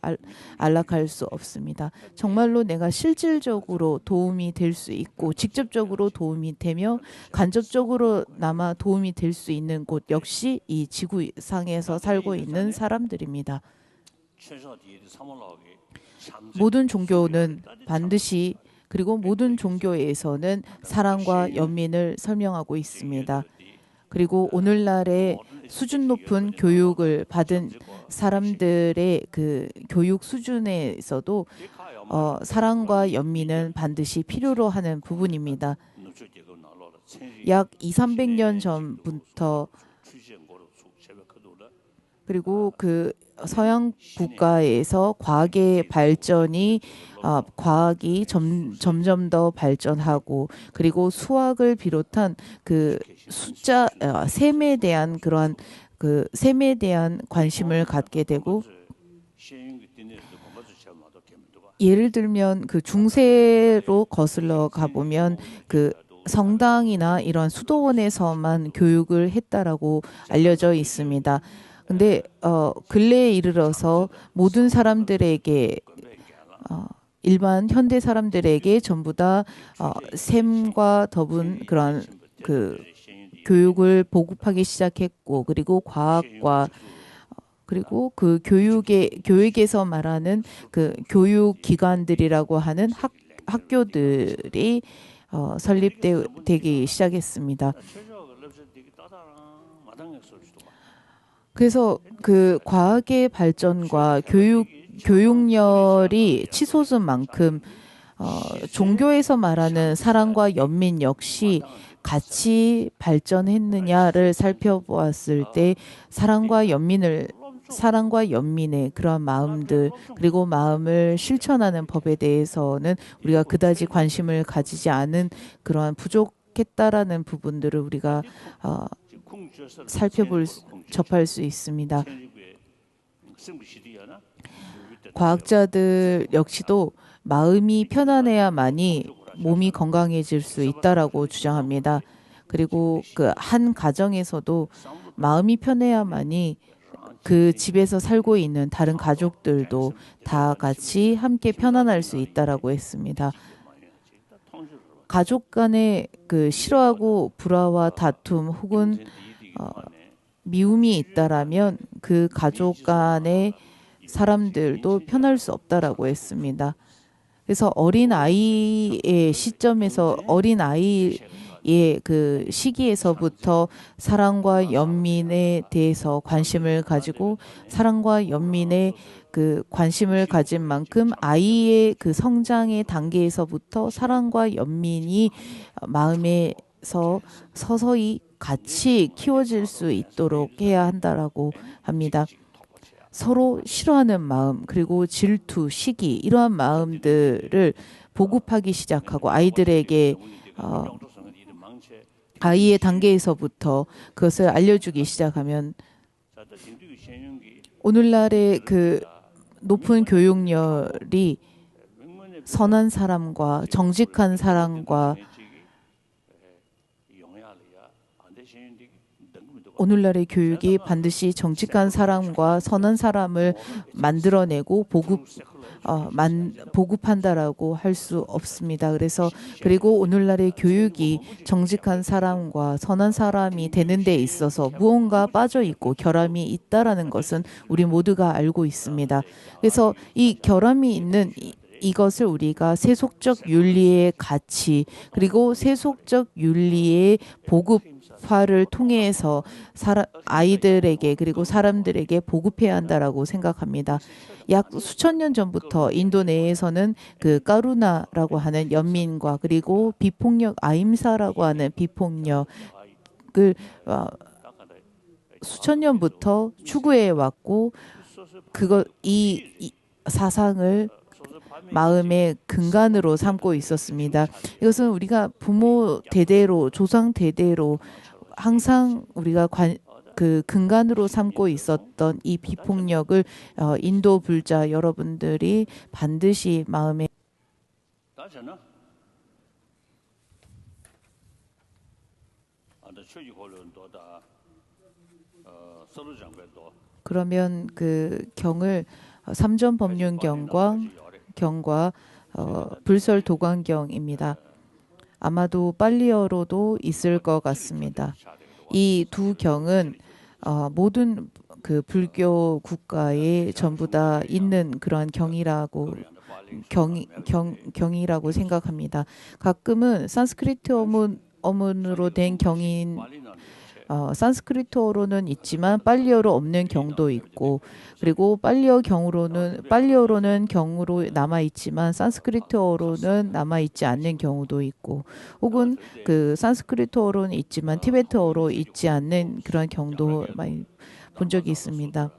안락할 수 없습니다. 정말로 내가 실질적으로 도움이 될 수 있고 직접적으로 도움이 되며 간접적으로나마 도움이 될 수 있는 곳 역시 이 지구상에서 살고 있는 사람들입니다. 모든 종교는 반드시 그리고 모든 종교에서는 사랑과 연민을 설명하고 있습니다. 그리고 오늘날의 수준 높은 교육을 받은 사람들의 그 교육 수준에서도 사랑과 연민은 반드시 필요로 하는 부분입니다. 약 200~300년 전부터 그리고 그 서양 국가에서 과학의 발전이 과학이 점점 더 발전하고 그리고 수학을 비롯한 그 숫자 셈에 대한 그러한 그 셈에 대한 관심을 갖게 되고 예를 들면 그 중세로 거슬러 가보면 그 성당이나 이런 수도원에서만 교육을 했다라고 알려져 있습니다. 근데 근래에 이르러서 모든 사람들에게 일반 현대 사람들에게 전부 다 셈과 더분 그런 그 교육을 보급하기 시작했고 그리고 과학과 그리고 그 교육에서 말하는 그 교육 기관들이라고 하는 학교들이 설립되기 시작했습니다. 그래서 그 과학의 발전과 교육열이 치솟은 만큼 종교에서 말하는 사랑과 연민 역시 같이 발전했느냐를 살펴보았을 때 사랑과 연민의 그러한 마음들 그리고 마음을 실천하는 법에 대해서는 우리가 그다지 관심을 가지지 않은 그러한 부족했다라는 부분들을 우리가 접할 수 있습니다. 과학자들 역시도 마음이 편안해야만이 몸이 건강해질 수 있다라고 주장합니다. 그리고 그 한 가정에서도 마음이 편해야만이 그 집에서 살고 있는 다른 가족들도 다 같이 함께 편안할 수 있다라고 했습니다. 가족 간에 그 싫어하고 불화와 다툼 혹은 미움이 있다라면 그 가족 간의 사람들도 편할 수 없다라고 했습니다. 그래서 어린 아이의 시점에서 어린 아이의 그 시기에서부터 사랑과 연민에 대해서 관심을 가지고 사랑과 연민에 그 관심을 가진 만큼 아이의 그 성장의 단계에서부터 사랑과 연민이 마음에서 서서히 같이 키워질 수 있도록 해야 한다라고 합니다. 서로 싫어하는 마음 그리고 질투, 시기 이러한 마음들을 보급하기 시작하고 아이들에게 아이의 단계에서부터 그것을 알려주기 시작하면 오늘날의 그 높은 교육열이 선한 사람과 정직한 사람과 오늘날의 교육이 반드시 정직한 사람과 선한 사람을 만들어내고 보급한다라고 할 수 없습니다. 그리고 오늘날의 교육이 정직한 사람과 선한 사람이 되는 데 있어서 무언가 빠져 있고 결함이 있다라는 것은 우리 모두가 알고 있습니다. 그래서 이 결함이 있는 이것을 우리가 세속적 윤리의 가치 그리고 세속적 윤리의 보급화를 통해서 아이들에게 그리고 사람들에게 보급해야 한다라고 생각합니다. 약 수천 년 전부터 인도 내에서는 그 까루나라고 하는 연민과 그리고 비폭력 아임사라고 하는 비폭력을 수천 년부터 추구해 왔고 이 사상을 마음의 근간으로 삼고 있었습니다. 이것은 우리가 부모 대대로 조상 대대로 항상 우리가 그 근간으로 삼고 있었던 이 비폭력을 인도 불자 여러분들이 반드시 마음에 그러면 그 경을 삼전법륜경과 불설도관경입니다. 아마도 빨리어로도 있을 것 같습니다. 이 두 경은 모든 그 불교 국가에 전부 다 있는 그러한 경이라고 생각합니다. 가끔은 산스크리트 어문으로 된 경인 산스크리트어로는 있지만 빨리어로 없는 경도 있고 그리고 빨리어로는 경으로 남아 있지만 산스크리트어로는 남아 있지 않는 경우도 있고 혹은 그 산스크리트어로는 있지만 티베트어로 있지 않는 그런 경도 많이 본 적이 있습니다.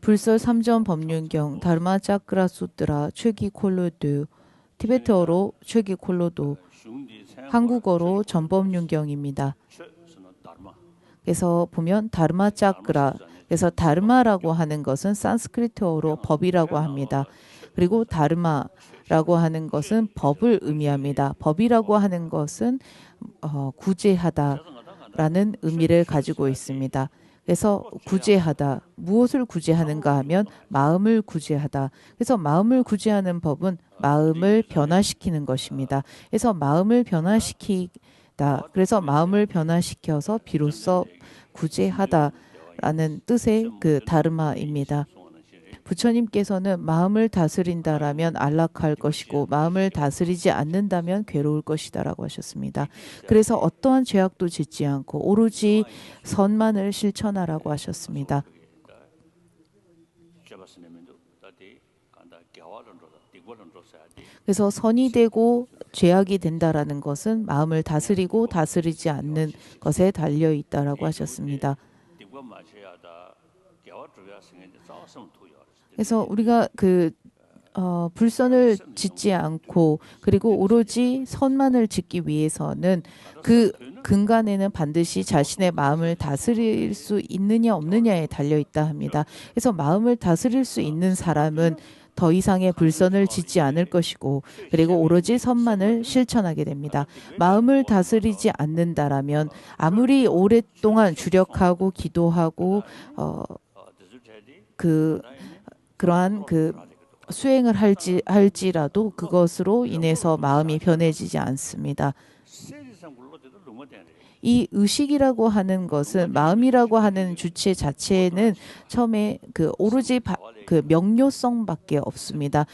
불설 3전 법륜경 다르마 차크라 수트라 최기 콜로드 티베트어로 최기 콜로도 한국어로 전법륜경입니다. 그래서 보면 다르마 차크라 그래서 다르마라고 하는 것은 산스크리트어로 법이라고 합니다. 그리고 다르마라고 하는 것은 법을 의미합니다. 법이라고 하는 것은 구제하다라는 의미를 가지고 있습니다. 그래서 구제하다, 무엇을 구제하는가 하면 마음을 구제하다. 그래서 마음을 구제하는 법은 마음을 변화시키는 것입니다. 그래서 마음을 변화시키다. 그래서 마음을 변화시켜서 비로소 구제하다라는 뜻의 그 다르마입니다. 부처님께서는 마음을 다스린다라면 안락할 것이고 마음을 다스리지 않는다면 괴로울 것이다라고 하셨습니다. 그래서 어떠한 죄악도 짓지 않고 오로지 선만을 실천하라고 하셨습니다. 그래서 선이 되고 죄악이 된다라는 것은 마음을 다스리고 다스리지 않는 것에 달려 있다라고 하셨습니다. 그래서 우리가 불선을 짓지 않고 그리고 오로지 선만을 짓기 위해서는 그 근간에는 반드시 자신의 마음을 다스릴 수 있느냐 없느냐에 달려 있다 합니다. 그래서 마음을 다스릴 수 있는 사람은 더 이상의 불선을 짓지 않을 것이고 그리고 오로지 선만을 실천하게 됩니다. 마음을 다스리지 않는다라면 아무리 오랫동안 주력하고 기도하고 그러한 수행을 할지라도 그것으로 인해서 마음이 변해지지 않습니다. 이 의식이라고 하는 것은 마음이라고 하는 주체 자체는 처음에 오로지 명료성밖에 없습니다.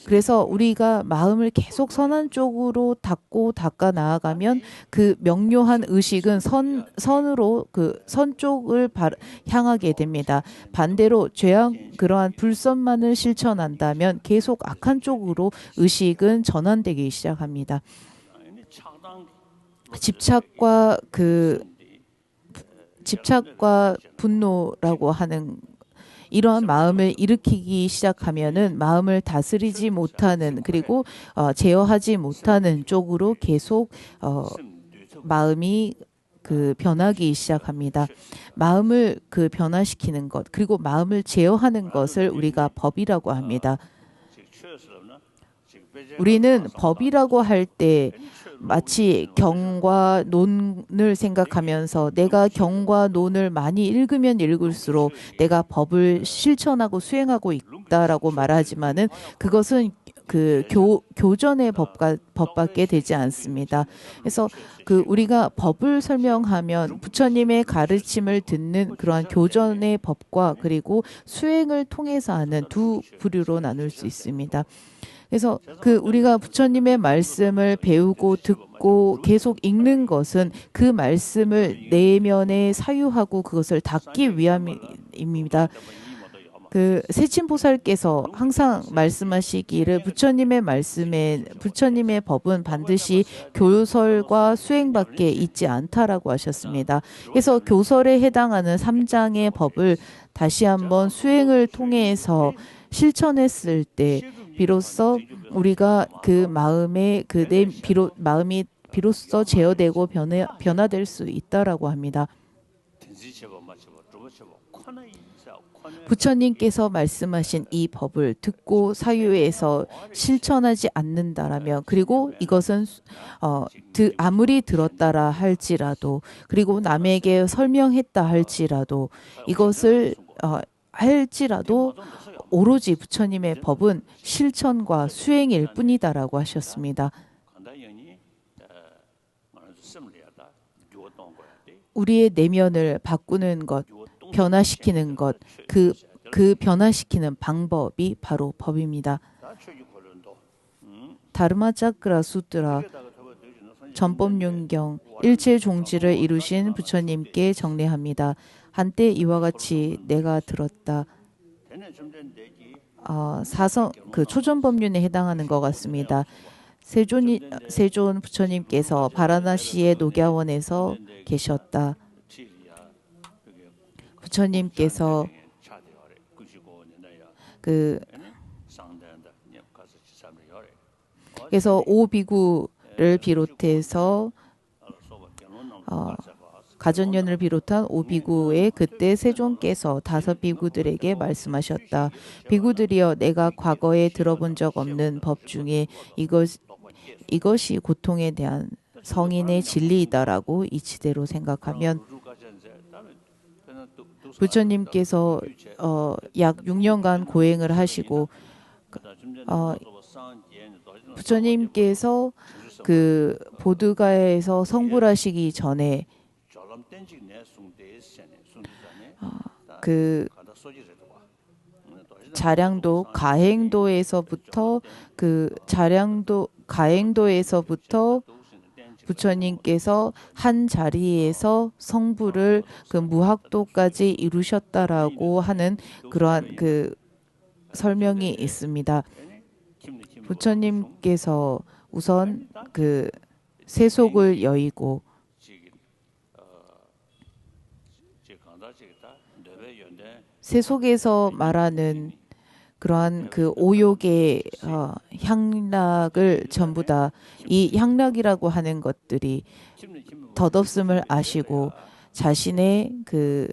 그래서 우리가 마음을 계속 선한 쪽으로 닦아 나아가면 그 명료한 의식은 선으로 선 쪽을 향하게 됩니다. 반대로 그러한 불선만을 실천한다면 계속 악한 쪽으로 의식은 전환되기 시작합니다. 집착과 분노라고 하는 이러한 마음을 일으키기 시작하면은 마음을 다스리지 못하는 그리고 제어하지 못하는 쪽으로 계속 마음이 변하기 시작합니다. 마음을 변화시키는 것 그리고 마음을 제어하는 것을 우리가 법이라고 합니다. 우리는 법이라고 할 때 마치 경과 논을 생각하면서 내가 경과 논을 많이 읽으면 읽을수록 내가 법을 실천하고 수행하고 있다라고 말하지만은 그것은 그 교전의 법밖에 되지 않습니다. 그래서 그 우리가 법을 설명하면 부처님의 가르침을 듣는 그러한 교전의 법과 그리고 수행을 통해서 하는 두 부류로 나눌 수 있습니다. 그래서 그 우리가 부처님의 말씀을 배우고 듣고 계속 읽는 것은 그 말씀을 내면에 사유하고 그것을 닫기 위함입니다. 그 세친보살께서 항상 말씀하시기를 부처님의 법은 반드시 교설과 수행밖에 있지 않다라고 하셨습니다. 그래서 교설에 해당하는 3장의 법을 다시 한번 수행을 통해서 실천했을 때 비로소 우리가 그 마음에 마음이 비로소 제어되고 변화될 수 있다라고 합니다. 부처님께서 말씀하신 이 법을 듣고 사유에서 실천하지 않는다라면 그리고 이것은 아무리 들었다라 할지라도 그리고 남에게 설명했다 할지라도 이것을 할지라도 오로지 부처님의 법은 실천과 수행일 뿐이다라고 하셨습니다. 우리의 내면을 바꾸는 것, 변화시키는 것, 그 변화시키는 방법이 바로 법입니다. 다르마차크라 수트라 전법윤경 일체 종지를 이루신 부처님께 정례합니다. 한때 이와 같이 내가 들었다. 그 초전법륜에 해당하는 것 같습니다. 세존 부처님께서 바라나시의 녹야원에서 계셨다. 부처님께서 그래서 오비구를 비롯해서 가전년을 비롯한 오비구에 그때 세존께서 5비구들에게 말씀하셨다. 비구들이여 내가 과거에 들어본 적 없는 법 중에 이것이 고통에 대한 성인의 진리이다라고 이치대로 생각하면 부처님께서 약 6년간 고행을 하시고 부처님께서 그 보드가에서 성불하시기 전에 그 자량도 가행도에서부터 부처님께서 한 자리에서 성불을 그 무학도까지 이루셨다라고 하는 그러한 그 설명이 있습니다. 부처님께서 우선 그 세속을 여의고 세속에서 말하는 그러한 그 오욕의 향락을 전부 다 이 향락이라고 하는 것들이 덧없음을 아시고 자신의 그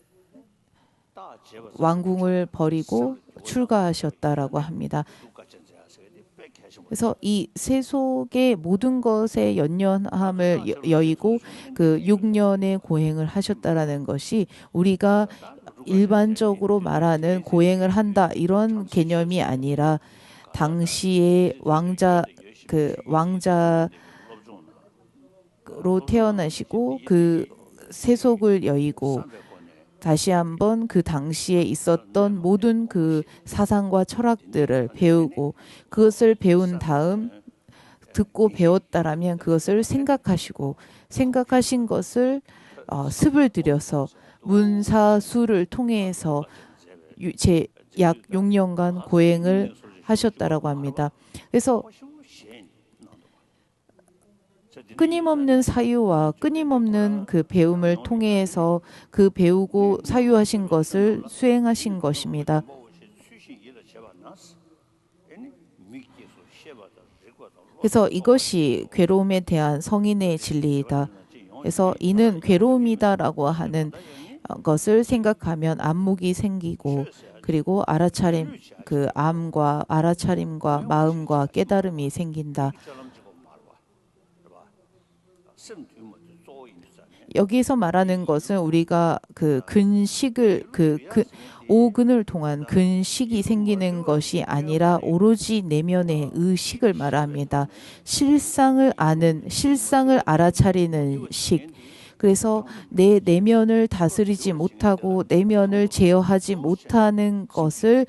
왕궁을 버리고 출가하셨다라고 합니다. 그래서 이 세속의 모든 것에 연연함을 여의고 그 6년의 고행을 하셨다라는 것이 우리가 일반적으로 말하는 고행을 한다 이런 개념이 아니라 당시의 왕자로 태어나시고 그 세속을 여의고 다시 한번 그 당시에 있었던 모든 그 사상과 철학들을 배우고 그것을 배운 다음 듣고 배웠다라면 그것을 생각하시고 생각하신 것을 습을 들여서 문사수를 통해서 약 6년간 고행을 하셨다라고 합니다. 그래서 끊임없는 사유와 끊임없는 그 배움을 통해서 그 배우고 사유하신 것을 수행하신 것입니다. 그래서 이것이 괴로움에 대한 성인의 진리이다. 그래서 이는 괴로움이다라고 하는 것을 생각하면 안목이 생기고 그리고 알아차림 그 암과 알아차림과 마음과 깨달음이 생긴다. 여기서 말하는 것은 우리가 그 근식을 오근을 통한 근식이 생기는 것이 아니라 오로지 내면의 의식을 말합니다. 실상을 알아차리는 식. 그래서 내 내면을 다스리지 못하고 내면을 제어하지 못하는 것을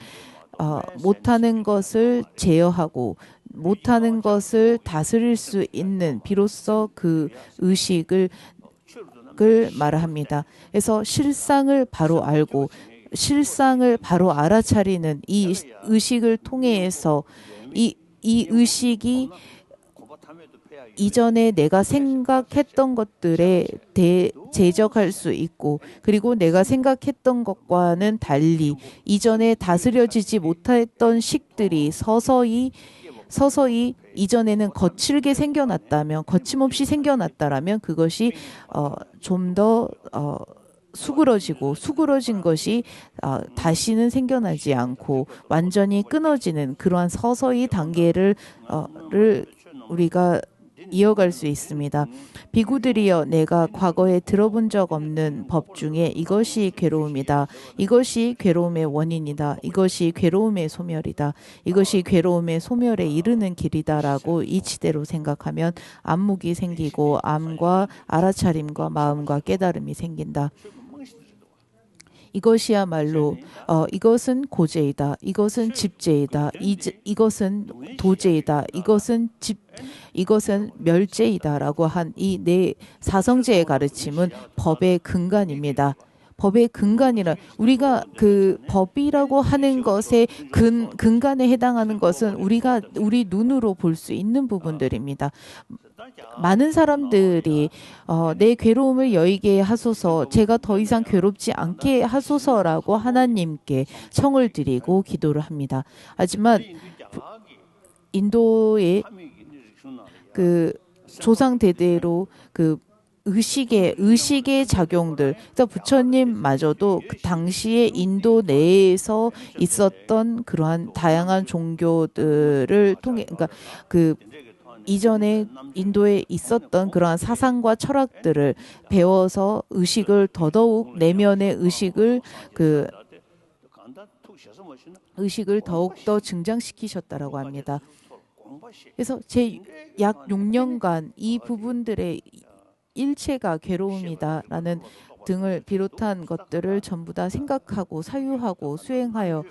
제어하고 못하는 것을 다스릴 수 있는 비로소 그 의식을 말합니다. 그래서 실상을 바로 알고 실상을 바로 알아차리는 이 의식을 통해서 이 의식이 이전에 내가 생각했던 것들에 제적할 수 있고 그리고 내가 생각했던 것과는 달리 이전에 다스려지지 못했던 식들이 서서히 이전에는 거칠게 생겨났다면 거침없이 생겨났다라면 그것이 좀 더 수그러진 것이 다시는 생겨나지 않고 완전히 끊어지는 그러한 서서히 단계를 우리가 이어갈 수 있습니다. 비구들이여 내가 과거에 들어본 적 없는 법 중에 이것이 괴로움이다. 이것이 괴로움의 원인이다. 이것이 괴로움의 소멸이다. 이것이 괴로움의 소멸에 이르는 길이다라고 이치대로 생각하면 안목이 생기고 암과 알아차림과 마음과 깨달음이 생긴다. 이것이야말로 이것은 고제이다. 이것은 집제이다. 이것은 도제이다. 이것은 멸제이다라고 한 이 네 사성제의 가르침은 법의 근간입니다. 법의 근간이라 우리가 그 법이라고 하는 것의 근간에 해당하는 것은 우리 눈으로 볼 수 있는 부분들입니다. 많은 사람들이 내 괴로움을 여의게 하소서, 제가 더 이상 괴롭지 않게 하소서라고 하나님께 청을 드리고 기도를 합니다. 하지만 인도의 그 조상 대대로 그 의식의 작용들, 그래서 부처님마저도 그 당시에 인도 내에서 있었던 그러한 다양한 종교들을 통해, 그러니까 그 이전에 인도에 있었던 그러한 사상과 철학들을 배워서 의식을 더더욱 내면의 의식을 더욱더 증장시키셨다라고 합니다. 그래서 제 약 6년간 이 부분들의 일체가 괴로움이다라는 등을 비롯한 것들을 전부 다 생각하고 사유하고 수행하여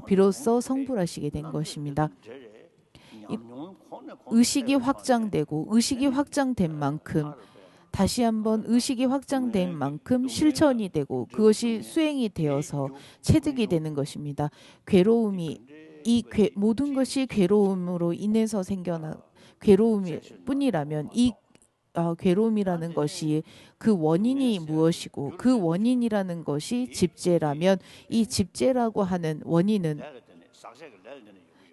비로소 성불하시게 된 것입니다. 의식이 확장되고 의식이 확장된 만큼 다시 한번 의식이 확장된 만큼 실천이 되고 그것이 수행이 되어서 체득이 되는 것입니다. 모든 것이 괴로움으로 인해서 괴로움일 뿐이라면 이 괴로움이라는 것이 그 원인이 무엇이고 그 원인이라는 것이 집제라면 이 집제라고 하는 원인은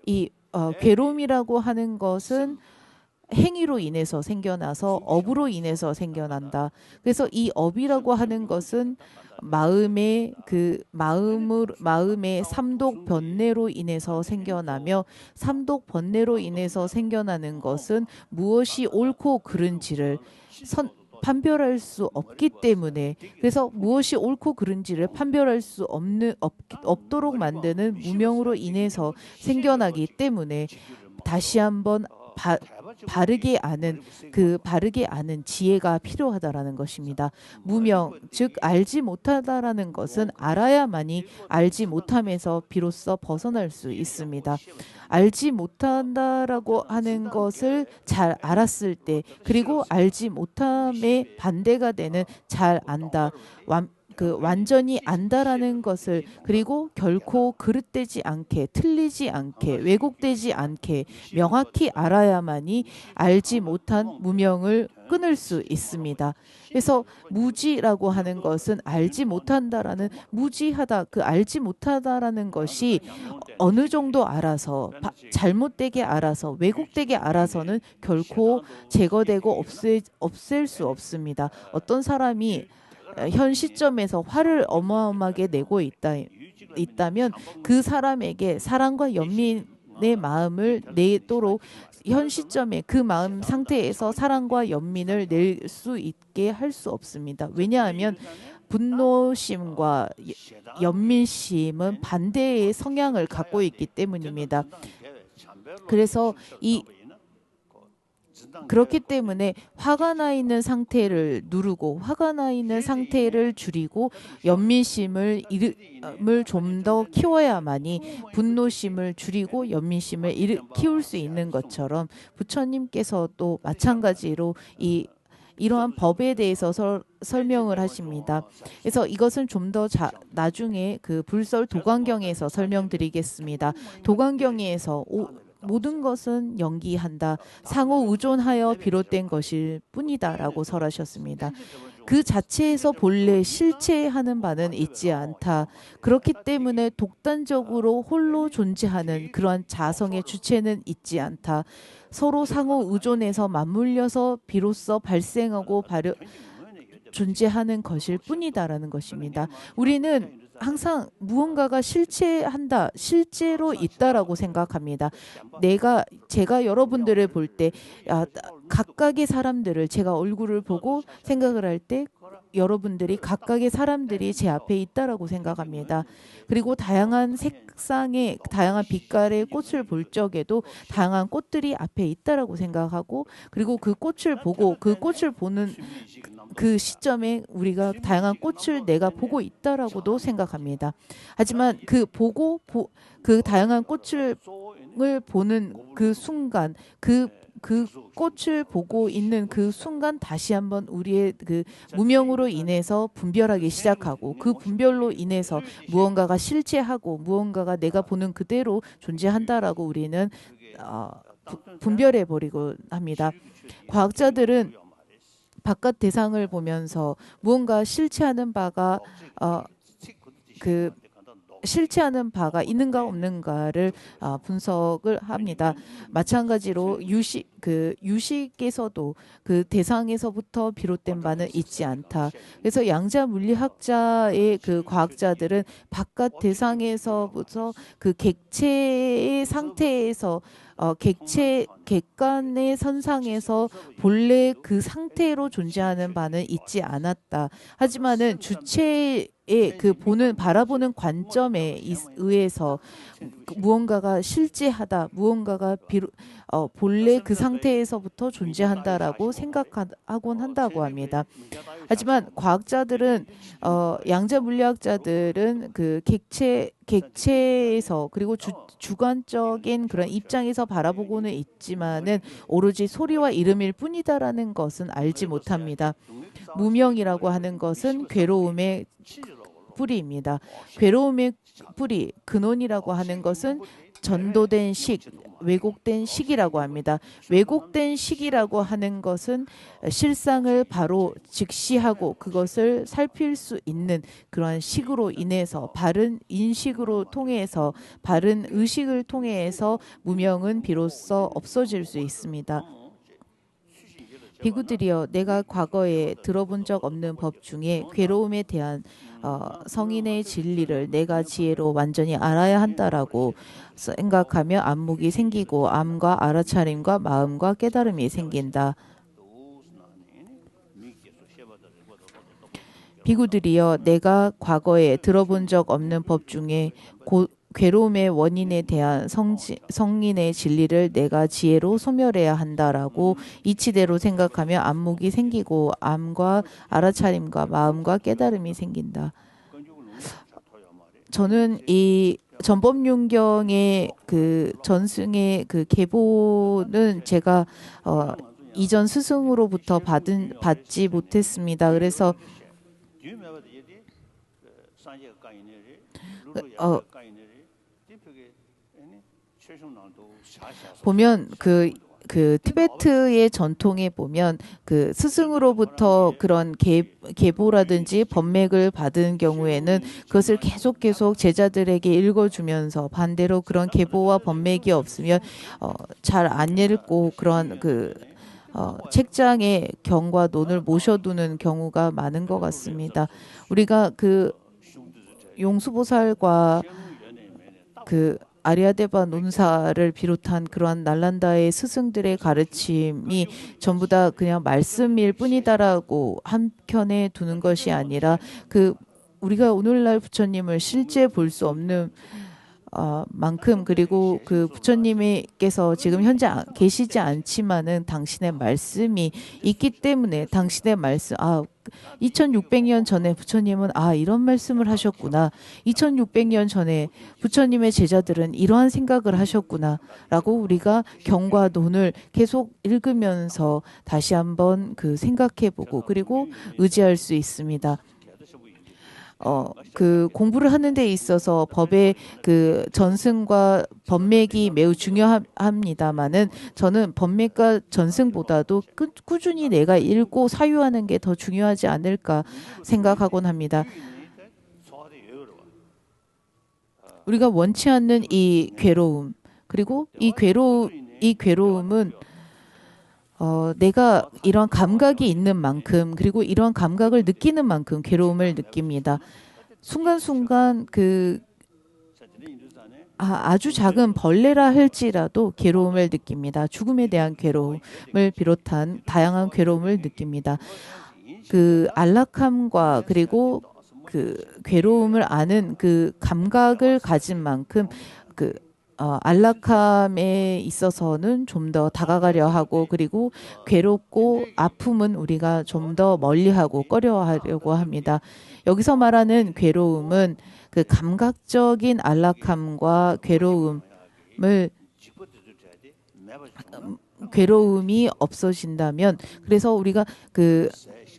이 괴로움이라고 하는 것은 행위로 인해서 생겨나서 업으로 인해서 생겨난다. 그래서 이 업이라고 하는 것은 마음의 삼독 번뇌로 인해서 생겨나며 삼독 번뇌로 인해서 생겨나는 것은 무엇이 옳고 그른지를 판별할 수 없기 때문에 그래서 무엇이 옳고 그른지를 판별할 수 없도록 만드는 무명으로 인해서 생겨나기 때문에 다시 한번 바르게 아는 지혜가 필요하다라는 것입니다. 무명, 즉 알지 못하다라는 것은 알아야만이 알지 못함에서 비로소 벗어날 수 있습니다. 알지 못한다라고 하는 것을 잘 알았을 때 그리고 알지 못함의 반대가 되는 잘 안다. 완전히 안다라는 것을 그리고 결코 그릇되지 않게 틀리지 않게 왜곡되지 않게 명확히 알아야만이 알지 못한 무명을 끊을 수 있습니다. 그래서 무지라고 하는 것은 알지 못한다라는 무지하다 그 알지 못하다라는 것이 어느 정도 알아서 잘못되게 알아서 왜곡되게 알아서는 결코 제거되고 없앨 수 없습니다. 어떤 사람이 현 시점에서 화를 어마어마하게 내고 있다면 그 사람에게 사랑과 연민의 마음을 내도록 현 시점에 그 마음 상태에서 사랑과 연민을 낼 수 있게 할 수 없습니다. 왜냐하면 분노심과 연민심은 반대의 성향을 갖고 있기 때문입니다. 그래서 그렇기 때문에 화가 나 있는 상태를 누르고 화가 나 있는 상태를 줄이고 연민심을 좀 더 키워야만이 분노심을 줄이고 연민심을 키울 수 있는 것처럼 부처님께서도 마찬가지로 이러한 법에 대해서 설명을 하십니다. 그래서 이것은 좀 더 나중에 그 불설 도광경에서 설명드리겠습니다. 도광경에서 모든 것은 연기한다. 상호 의존하여 비롯된 것일 뿐이다 라고 설하셨습니다. 그 자체에서 본래 실체하는 바는 있지 않다. 그렇기 때문에 독단적으로 홀로 존재하는 그러한 자성의 주체는 있지 않다. 서로 상호 의존해서 맞물려서 비로소 발생하고 존재하는 것일 뿐이다라는 것입니다. 우리는 항상 무언가가 실체한다, 실제로 있다라고 생각합니다. 제가 여러분들을 볼 때 각각의 사람들을 제가 얼굴을 보고 생각을 할 때 여러분들이 각각의 사람들이 제 앞에 있다라고 생각합니다. 그리고 다양한 색상의 다양한 빛깔의 꽃을 볼 적에도 다양한 꽃들이 앞에 있다라고 생각하고 그리고 그 꽃을 보고 그 꽃을 보는 그 시점에 우리가 다양한 꽃을 내가 보고 있다라고도 생각합니다. 하지만 그 다양한 꽃을 보는 그 순간 그 꽃을 보고 있는 그 순간 다시 한번 우리의 그 무명으로 인해서 분별하기 시작하고 그 분별로 인해서 무언가가 실체하고 무언가가 내가 보는 그대로 존재한다라고 우리는 분별해 버리고 합니다. 과학자들은 바깥 대상을 보면서 무언가 실체하는 바가 실체하는 바가 있는가 없는가를 분석을 합니다. 마찬가지로 유식에서도 그 대상에서부터 비롯된 바는 있지 않다. 그래서 양자 물리학자의 그 과학자들은 바깥 대상에서부터 그 객체의 상태에서 객관의 선상에서 본래 그 상태로 존재하는 바는 있지 않았다. 하지만은 주체의 그 바라보는 관점에 의해서 무언가가 실제하다, 무언가가 본래 그 상태에서부터 존재한다라고 생각하곤 한다고 합니다. 하지만 과학자들은 양자 물리학자들은 그 객체에서 그리고 주관적인 그런 입장에서 바라보고는 있지만은 오로지 소리와 이름일 뿐이다라는 것은 알지 못합니다. 무명이라고 하는 것은 괴로움의 뿌리입니다. 괴로움의 뿌리, 근원이라고 하는 것은 전도된 왜곡된 식이라고 합니다. 왜곡된 식이라고 하는 것은 실상을 바로 직시하고 그것을 살필 수 있는 그러한 식으로 인해서 바른 인식으로 통해서 바른 의식을 통해서 무명은 비로소 없어질 수 있습니다. 비구들이여, 내가 과거에 들어본 적 없는 법 중에 괴로움에 대한 성인의 진리를 내가 지혜로 완전히 알아야 한다라고 생각하며 안목이 생기고 암과 알아차림과 마음과 깨달음이 생긴다. 비구들이여, 내가 과거에 들어본 적 없는 법 중에 괴로움의 원인에 대한 성인의 진리를 내가 지혜로 소멸해야 한다라고 이치대로 생각하며 안목이 생기고 암과 알아차림과 마음과 깨달음이 생긴다. 저는 이 전법윤경의 그 전승의 그 계보는 제가 이전 스승으로부터 받지 못했습니다. 그래서 보면 그 티베트의 전통에 보면 그 스승으로부터 그런 계보라든지 법맥을 받은 경우에는 그것을 계속 제자들에게 읽어주면서 반대로 그런 계보와 법맥이 없으면 잘 안 읽고 그런 책장에 경과 논을 모셔두는 경우가 많은 것 같습니다. 우리가 그 용수보살과 그 아리아데바 논사를 비롯한 그러한 날란다의 스승들의 가르침이 전부 다 그냥 말씀일 뿐이다라고 한켠에 두는 것이 아니라 그 우리가 오늘날 부처님을 실제 볼 수 없는 만큼 그리고 그 부처님께서 지금 현재 계시지 않지만은 당신의 말씀이 있기 때문에 당신의 말씀 2600년 전에 부처님은 이런 말씀을 하셨구나. 2600년 전에 부처님의 제자들은 이러한 생각을 하셨구나. 라고 우리가 경과 논을 계속 읽으면서 다시 한번 그 생각해보고 그리고 의지할 수 있습니다. 그 공부를 하는 데 있어서 법의 그 전승과 법맥이 매우 중요합니다만은 저는 법맥과 전승보다도 꾸준히 내가 읽고 사유하는 게 더 중요하지 않을까 생각하곤 합니다. 우리가 원치 않는 이 괴로움 그리고 이 괴로움은 내가 이런 감각이 있는 만큼 그리고 이런 감각을 느끼는 만큼 괴로움을 느낍니다. 순간순간 아주 작은 벌레라 할지라도 괴로움을 느낍니다. 죽음에 대한 괴로움을 비롯한 다양한 괴로움을 느낍니다. 그 안락함과 그리고 그 괴로움을 아는 그 감각을 가진 만큼 안락함에 있어서는 좀 더 다가가려 하고 그리고 괴롭고 아픔은 우리가 좀 더 멀리하고 꺼려하려고 합니다. 여기서 말하는 괴로움은 그 감각적인 안락함과 괴로움이 없어진다면 그래서 우리가 그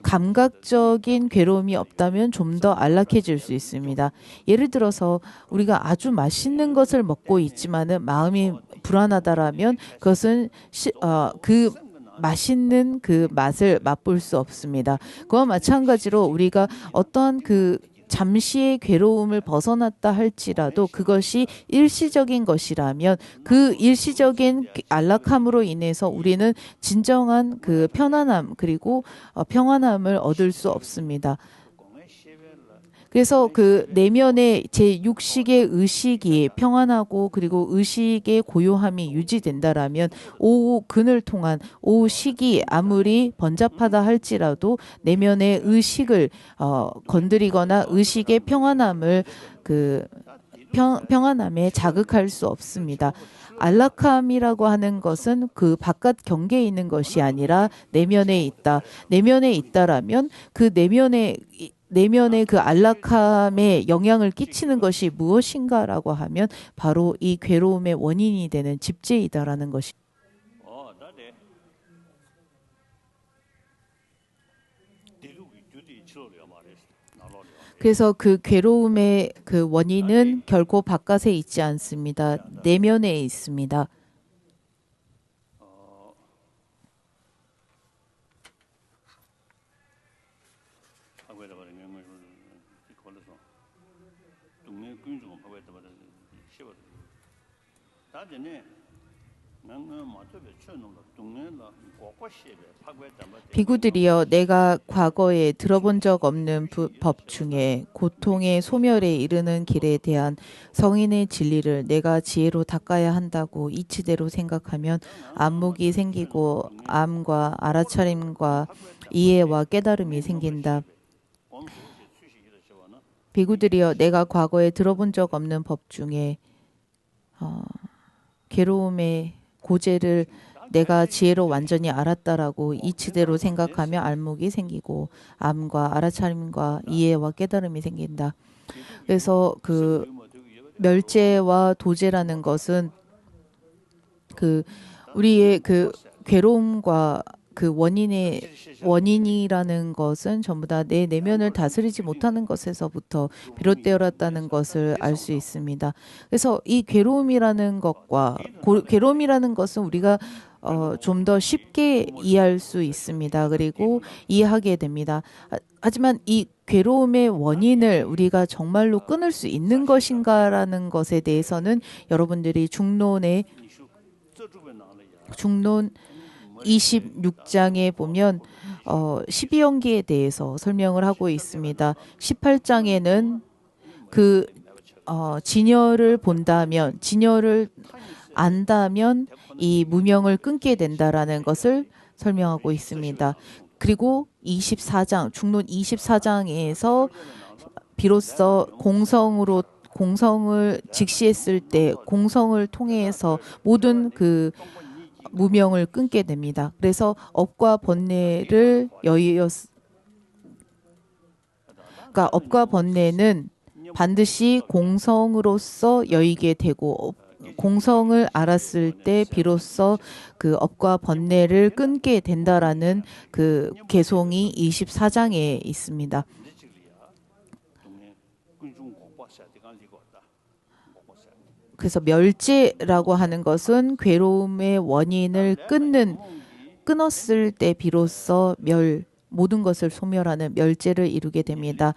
감각적인 괴로움이 없다면 좀 더 안락해질 수 있습니다. 예를 들어서 우리가 아주 맛있는 것을 먹고 있지만은 마음이 불안하다라면 그것은 그 맛있는 그 맛을 맛볼 수 없습니다. 그와 마찬가지로 우리가 어떠한 그 잠시의 괴로움을 벗어났다 할지라도 그것이 일시적인 것이라면 그 일시적인 안락함으로 인해서 우리는 진정한 그 편안함 그리고 평안함을 얻을 수 없습니다. 그래서 그 내면의 제6식의 의식이 평안하고 그리고 의식의 고요함이 유지된다라면 오후 근을 통한 오후 식이 아무리 번잡하다 할지라도 내면의 의식을 건드리거나 의식의 평안함을 평안함에 자극할 수 없습니다. 안락함이라고 하는 것은 그 바깥 경계에 있는 것이 아니라 내면에 있다. 내면에 있다라면 그 내면의 그 안락함에 영향을 끼치는 것이 무엇인가라고 하면 바로 이 괴로움의 원인이 되는 집재이다라는 것이. 그래서 그 괴로움의 그 원인은 결코 바깥에 있지 않습니다. 내면에 있습니다. 비구들이여 내가 과거에 들어본 적 없는 법 중에 고통의 소멸에 이르는 길에 대한 성인의 진리를 내가 지혜로 닦아야 한다고 이치대로 생각하면 안목이 생기고 암과 알아차림과 이해와 깨달음이 생긴다. 비구들이여 내가 과거에 들어본 적 없는 법 중에 괴로움의 고제를 내가 지혜로 완전히 알았다라고 이치대로 생각하며 알목이 생기고 암과 알아차림과 이해와 깨달음이 생긴다. 그래서 그 멸제와 도제라는 것은 그 우리의 그 괴로움과 그 원인이라는 것은 전부 다 내 내면을 다스리지 못하는 것에서부터 비롯되었다는 것을 알 수 있습니다. 그래서 이 괴로움이라는 것과 괴로움이라는 것은 우리가 좀 더 쉽게 이해할 수 있습니다. 그리고 이해하게 됩니다. 하지만 이 괴로움의 원인을 우리가 정말로 끊을 수 있는 것인가라는 것에 대해서는 여러분들이 중론에 26장에 보면 12연기에 대해서 설명을 하고 있습니다. 18장에는 그 진여를 본다면, 진여를 안다면 이 무명을 끊게 된다라는 것을 설명하고 있습니다. 그리고 24장, 중론 24장에서 비로소 공성을 직시했을 때 공성을 통해서 모든 그 무명을 끊게 됩니다. 그래서 업과 번뇌를 그러니까 업과 번뇌는 반드시 공성으로서 여의게 되고 공성을 알았을 때 비로소 그 업과 번뇌를 끊게 된다라는 그 개송이 24장에 있습니다. 그래서 멸제라고 하는 것은 괴로움의 원인을 끊었을 때 비로소 모든 것을 소멸하는 멸제를 이루게 됩니다.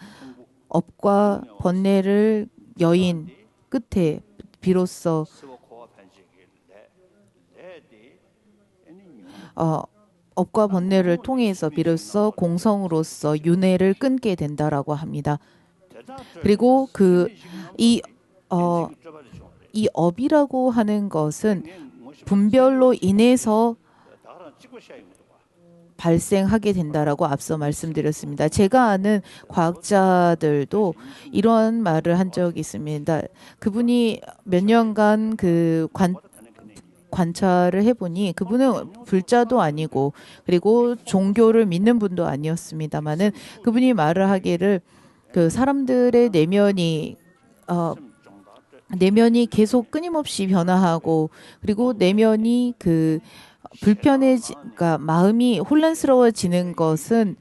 업과 번뇌를 여인 끝에 비로소 업과 번뇌를 통해서 비로소 공성으로서 윤회를 끊게 된다라고 합니다. 그리고 이 업이라고 하는 것은 분별로 인해서 발생하게 된다라고 앞서 말씀드렸습니다. 제가 아는 과학자들도 이런 말을 한 적이 있습니다. 그분이 몇 년간 관찰을 해보니 그분은 불자도 아니고 그리고 종교를 믿는 분도 아니었습니다만은 그분이 말을 하기를 그 사람들의 내면이 계속 끊임없이 변화하고 그리고 내면이 그러니까 마음이 혼란스러워지는 것은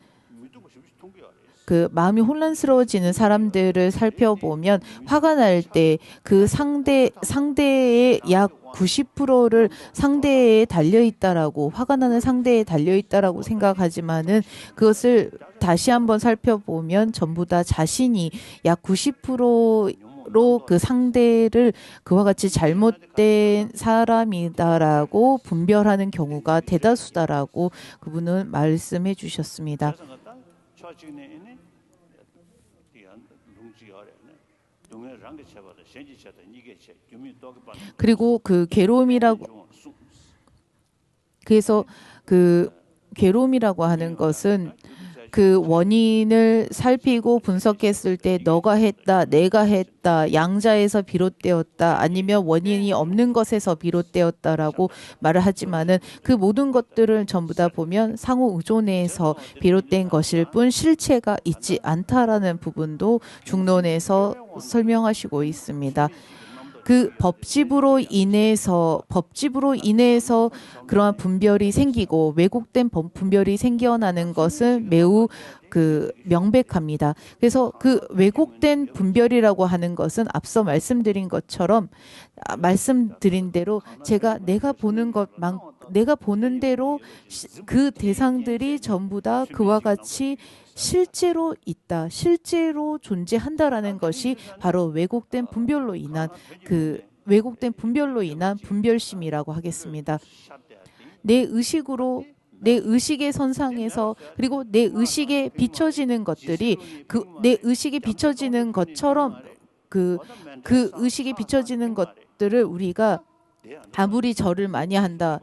마음이 혼란스러워지는 사람들을 살펴보면 화가 날 때 그 상대의 약 90%를 상대에 달려있다라고 화가 나는 상대에 달려있다라고 생각하지만은 그것을 다시 한번 살펴보면 전부 다 자신이 약 90%로 그 상대를 그와 같이 잘못된 사람이다라고 분별하는 경우가 대다수다라고 그분은 말씀해 주셨습니다. 그리고 그래서 그 괴로움이라고 하는 것은 그 원인을 살피고 분석했을 때 너가 했다, 내가 했다, 양자에서 비롯되었다, 아니면 원인이 없는 것에서 비롯되었다라고 말을 하지만은 그 모든 것들을 전부 다 보면 상호 의존에서 비롯된 것일 뿐 실체가 있지 않다라는 부분도 중론에서 설명하시고 있습니다. 그 법집으로 인해서 그러한 분별이 생기고 왜곡된 분별이 생겨나는 것은 매우 명백합니다. 그래서 그 왜곡된 분별이라고 하는 것은 앞서 말씀드린 대로 내가 보는 대로 그 대상들이 전부 다 그와 같이 실제로 있다, 실제로 존재한다라는 것이 바로 왜곡된 분별로 인한 분별심이라고 하겠습니다. 내 의식의 선상에서 그리고 내 의식에 비춰지는 것들이 내 의식에 비춰지는 것처럼 그 의식에 비춰지는 것들을 우리가 아무리 절을 많이 한다,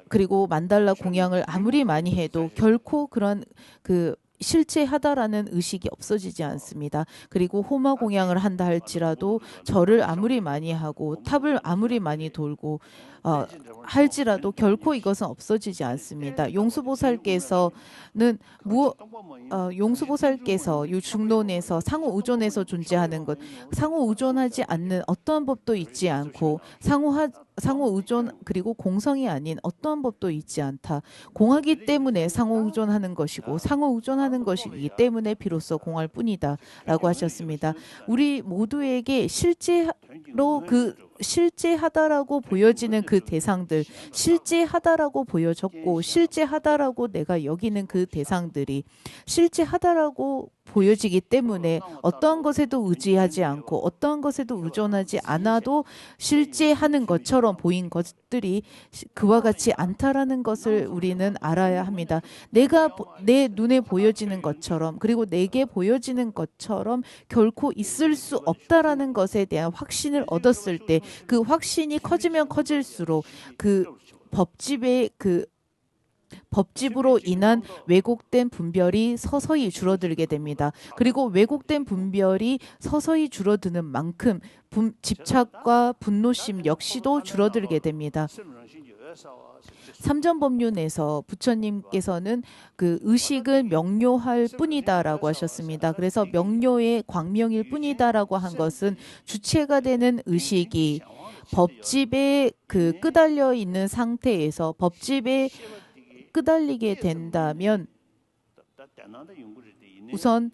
그리고 만달라 공양을 아무리 많이 해도 결코 그런 실체하다라는 의식이 없어지지 않습니다. 그리고 호마 공양을 한다 할지라도 절을 아무리 많이 하고 탑을 아무리 많이 돌고 할지라도 결코 이것은 없어지지 않습니다. 용수보살께서 이 중론에서 상호 의존에서 존재하는 것, 상호 의존하지 않는 어떠한 법도 있지 않고 상호 의존 그리고 공성이 아닌 어떠한 법도 있지 않다. 공하기 때문에 상호 의존하는 것이고 상호 의존하는 것이기 때문에 비로소 공할 뿐이다 라고 하셨습니다. 우리 모두에게 실제로 실제하다라고 보여지는 그 대상들, 실제하다라고 보여졌고 실제하다라고 내가 여기는 그 대상들이 실제하다라고 보여지기 때문에 어떠한 것에도 의지하지 않고 어떠한 것에도 의존하지 않아도 실제하는 것처럼 보인 것들이 그와 같이 않다라는 것을 우리는 알아야 합니다. 내 눈에 보여지는 것처럼 그리고 내게 보여지는 것처럼 결코 있을 수 없다라는 것에 대한 확신을 얻었을 때 그 확신이 커지면 커질수록 그 법집으로 인한 왜곡된 분별이 서서히 줄어들게 됩니다. 그리고 왜곡된 분별이 서서히 줄어드는 만큼 집착과 분노심 역시도 줄어들게 됩니다. 삼전법륜에서 부처님께서는 그 의식은 명료할 뿐이다라고 하셨습니다. 그래서 명료의 광명일 뿐이다라고 한 것은 주체가 되는 의식이 법집에 그 끄달려 있는 상태에서 법집에 끄달리게 된다면 우선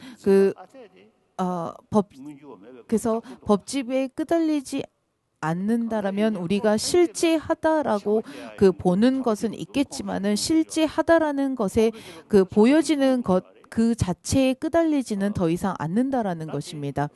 그래서 법집에 끄달리지 않는다라면 우리가 실제하다라고 그 보는 것은 있겠지만은 실제하다라는 것에 그 보여지는 것 그 자체에 끄달리지는 더 이상 않는다라는 것입니다.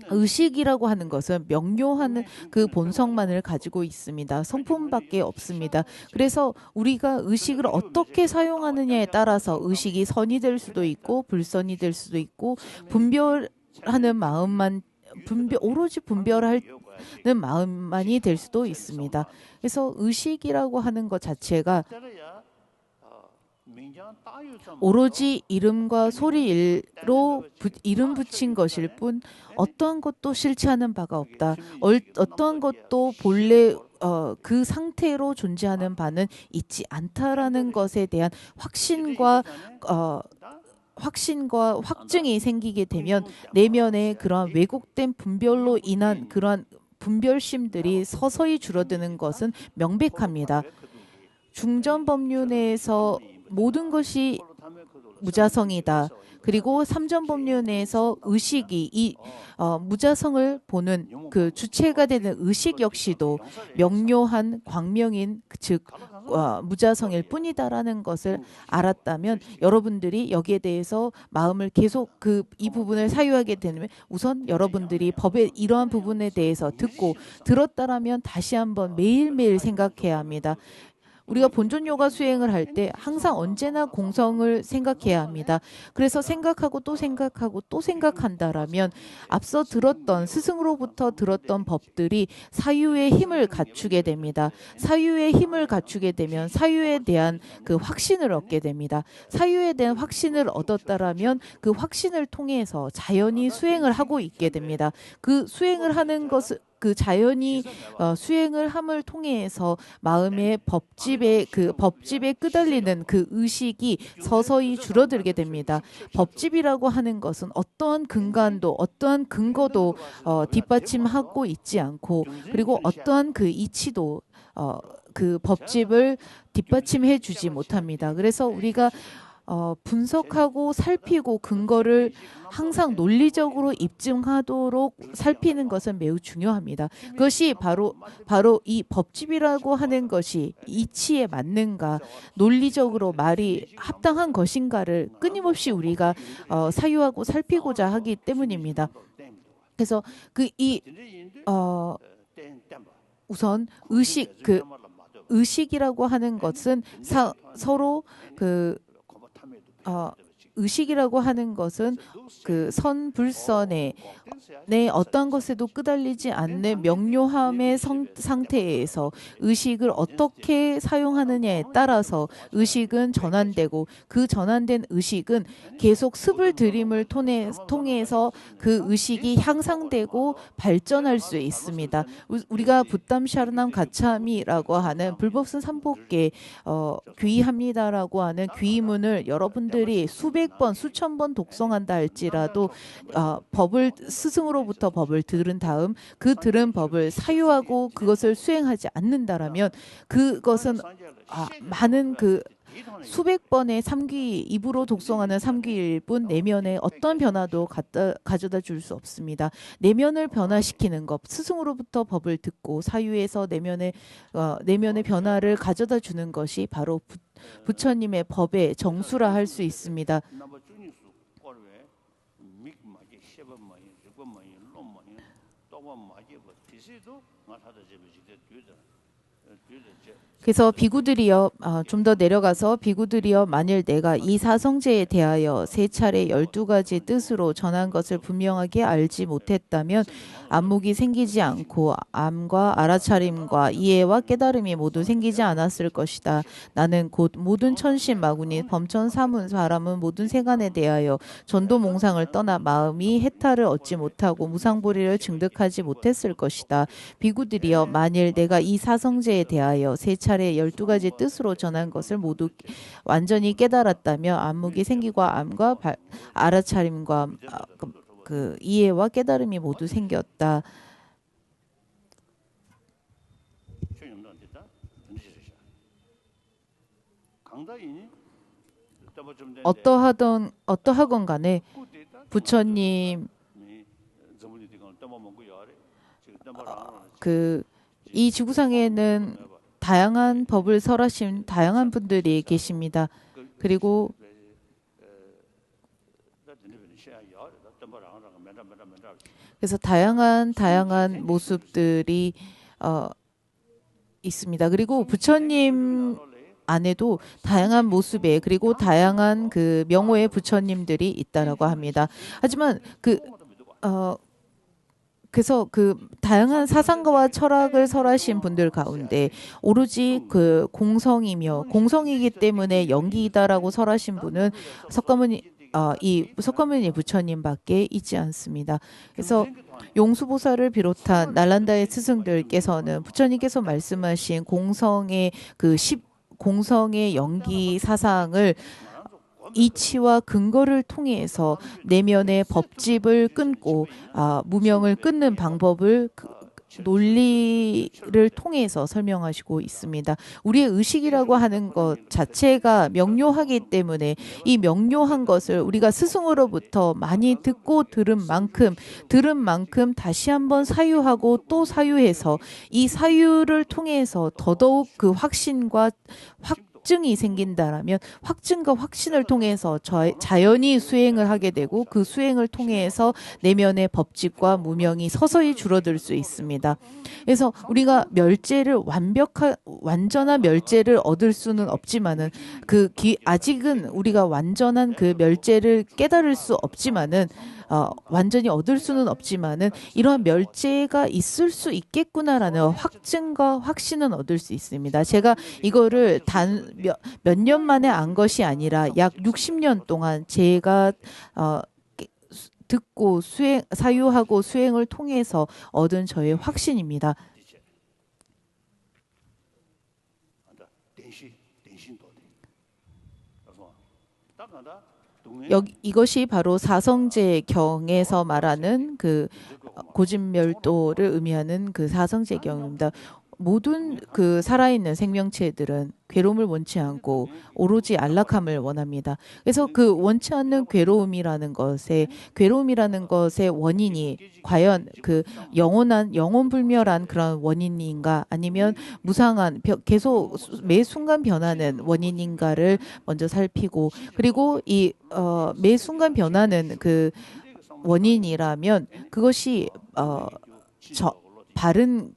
의식이라고 하는 것은 명료한 그 본성만을 가지고 있습니다. 성품밖에 없습니다. 그래서 우리가 의식을 어떻게 사용하느냐에 따라서 의식이 선이 될 수도 있고 불선이 될 수도 있고 분별하는 마음만 오로지 분별하는 마음만이 될 수도 있습니다. 그래서 의식이라고 하는 것 자체가 오로지 이름과 소리로 이름 붙인 것일 뿐 어떠한 것도 실체하는 바가 없다. 어떠한 것도 본래 그 상태로 존재하는 바는 있지 않다라는 것에 대한 확신과 확증이 생기게 되면 내면의 그러한 왜곡된 분별로 인한 그러한 분별심들이 서서히 줄어드는 것은 명백합니다. 중전법륜에서 모든 것이 무자성이다. 그리고 삼전법륜에서 의식이 이 무자성을 보는 그 주체가 되는 의식 역시도 명료한 광명인 즉 무자성일 뿐이다라는 것을 알았다면 여러분들이 여기에 대해서 마음을 계속 이 부분을 사유하게 되면 우선 여러분들이 법의 이러한 부분에 대해서 들었다라면 다시 한번 매일매일 생각해야 합니다. 우리가 본존 요가 수행을 할 때 항상 언제나 공성을 생각해야 합니다. 그래서 생각하고 또 생각하고 또 생각한다라면 앞서 스승으로부터 들었던 법들이 사유의 힘을 갖추게 됩니다. 사유의 힘을 갖추게 되면 사유에 대한 그 확신을 얻게 됩니다. 사유에 대한 확신을 얻었다라면 그 확신을 통해서 자연히 수행을 하고 있게 됩니다. 그 수행을 하는 것은 그 자연히 수행을 함을 통해서 마음의 법집에 끄달리는 그 의식이 서서히 줄어들게 됩니다. 법집이라고 하는 것은 어떠한 근간도 어떠한 근거도 뒷받침하고 있지 않고 그리고 어떠한 그 이치도 그 법집을 뒷받침해 주지 못합니다. 그래서 우리가 분석하고 살피고 근거를 항상 논리적으로 입증하도록 살피는 것은 매우 중요합니다. 그것이 바로 이 법집이라고 하는 것이 이치에 맞는가, 논리적으로 말이 합당한 것인가를 끊임없이 우리가 사유하고 살피고자 하기 때문입니다. 그래서 우선 의식이라고 하는 것은 서로 의식이라고 하는 것은 그 선불선에 어떠한 것에도 끄달리지 않는 명료함의 상태에서 의식을 어떻게 사용하느냐에 따라서 의식은 전환되고 그 전환된 의식은 계속 습을 들임을 통해서 그 의식이 향상되고 발전할 수 있습니다. 우리가 부담샤르남 가차미라고 하는 불법순 삼복계 귀의합니다라고 하는 귀의문을 여러분들이 수백 번, 수천 번 독송한다 할지라도 스승으로부터 법을 들은 다음 그 들은 법을 사유하고 그것을 수행하지 않는다라면 그것은 많은 수백 번의 삼귀 입으로 독송하는 삼귀일뿐 내면에 어떤 변화도 가져다 줄 수 없습니다. 내면을 변화시키는 것, 스승으로부터 법을 듣고 사유에서 내면의 변화를 가져다 주는 것이 바로 부처님의 법의 정수라 할 수 있습니다. 그래서 비구들이여 좀 더 내려가서 비구들이여 만일 내가 이 사성제에 대하여 세 차례 12가지 뜻으로 전한 것을 분명하게 알지 못했다면 안목이 생기지 않고 암과 알아차림과 이해와 깨달음이 모두 생기지 않았을 것이다. 나는 곧 모든 천신 마구니 범천 사문 사람은 모든 세간에 대하여 전도 몽상을 떠나 마음이 해탈을 얻지 못하고 무상보리를 증득하지 못했을 것이다. 비구들이여 만일 내가 이 사성제에 대하여 세 차례 12가지 뜻으로 전한 것을 모두 완전히 깨달았다며 안목이 생기고 암과 알아차림과 그 이해와 깨달음이 모두 생겼다. 어떠하건 간에 부처님 이 지구상에는 다양한 법을 설하신 다양한 분들이 계십니다. 그리고 그래서 다양한 모습들이 있습니다. 그리고 부처님 안에도 다양한 모습의 그리고 다양한 그 명호의 부처님들이 있다라고 합니다. 하지만 그래서 그 다양한 사상가와 철학을 설하신 분들 가운데 오로지 그 공성이기 때문에 영기이다라고 설하신 분은 이 석가모니 부처님밖에 있지 않습니다. 그래서 용수보살을 비롯한 날란다의 스승들께서는 부처님께서 말씀하신 공성의 공성의 영기 사상을 이치와 근거를 통해서 내면의 법집을 끊고 무명을 끊는 방법을 논리를 통해서 설명하시고 있습니다. 우리의 의식이라고 하는 것 자체가 명료하기 때문에 이 명료한 것을 우리가 스승으로부터 많이 듣고 들은 만큼 다시 한번 사유하고 또 사유해서 이 사유를 통해서 더더욱 그 확신과 확증이 생긴다라면 확증과 확신을 통해서 자연히 수행을 하게 되고 그 수행을 통해서 내면의 법집과 무명이 서서히 줄어들 수 있습니다. 그래서 우리가 완전한 멸제를 얻을 수는 없지만은 아직은 우리가 완전한 그 멸제를 깨달을 수 없지만은 완전히 얻을 수는 없지만은 이러한 멸제가 있을 수 있겠구나라는 확증과 확신은 얻을 수 있습니다. 제가 이거를 몇 년 만에 안 것이 아니라 약 60년 동안 제가 듣고 사유하고 수행을 통해서 얻은 저의 확신입니다. 이것이 바로 사성제 경에서 말하는 그 고진멸도를 의미하는 그 사성제 경입니다. 모든 그 살아있는 생명체들은 괴로움을 원치 않고 오로지 안락함을 원합니다. 그래서 그 원치 않는 괴로움이라는 것의 원인이 과연 그 영혼불멸한 그런 원인인가 아니면 무상한 계속 매 순간 변하는 원인인가를 먼저 살피고 그리고 이 매 순간 변하는 그 원인이라면 그것이 바른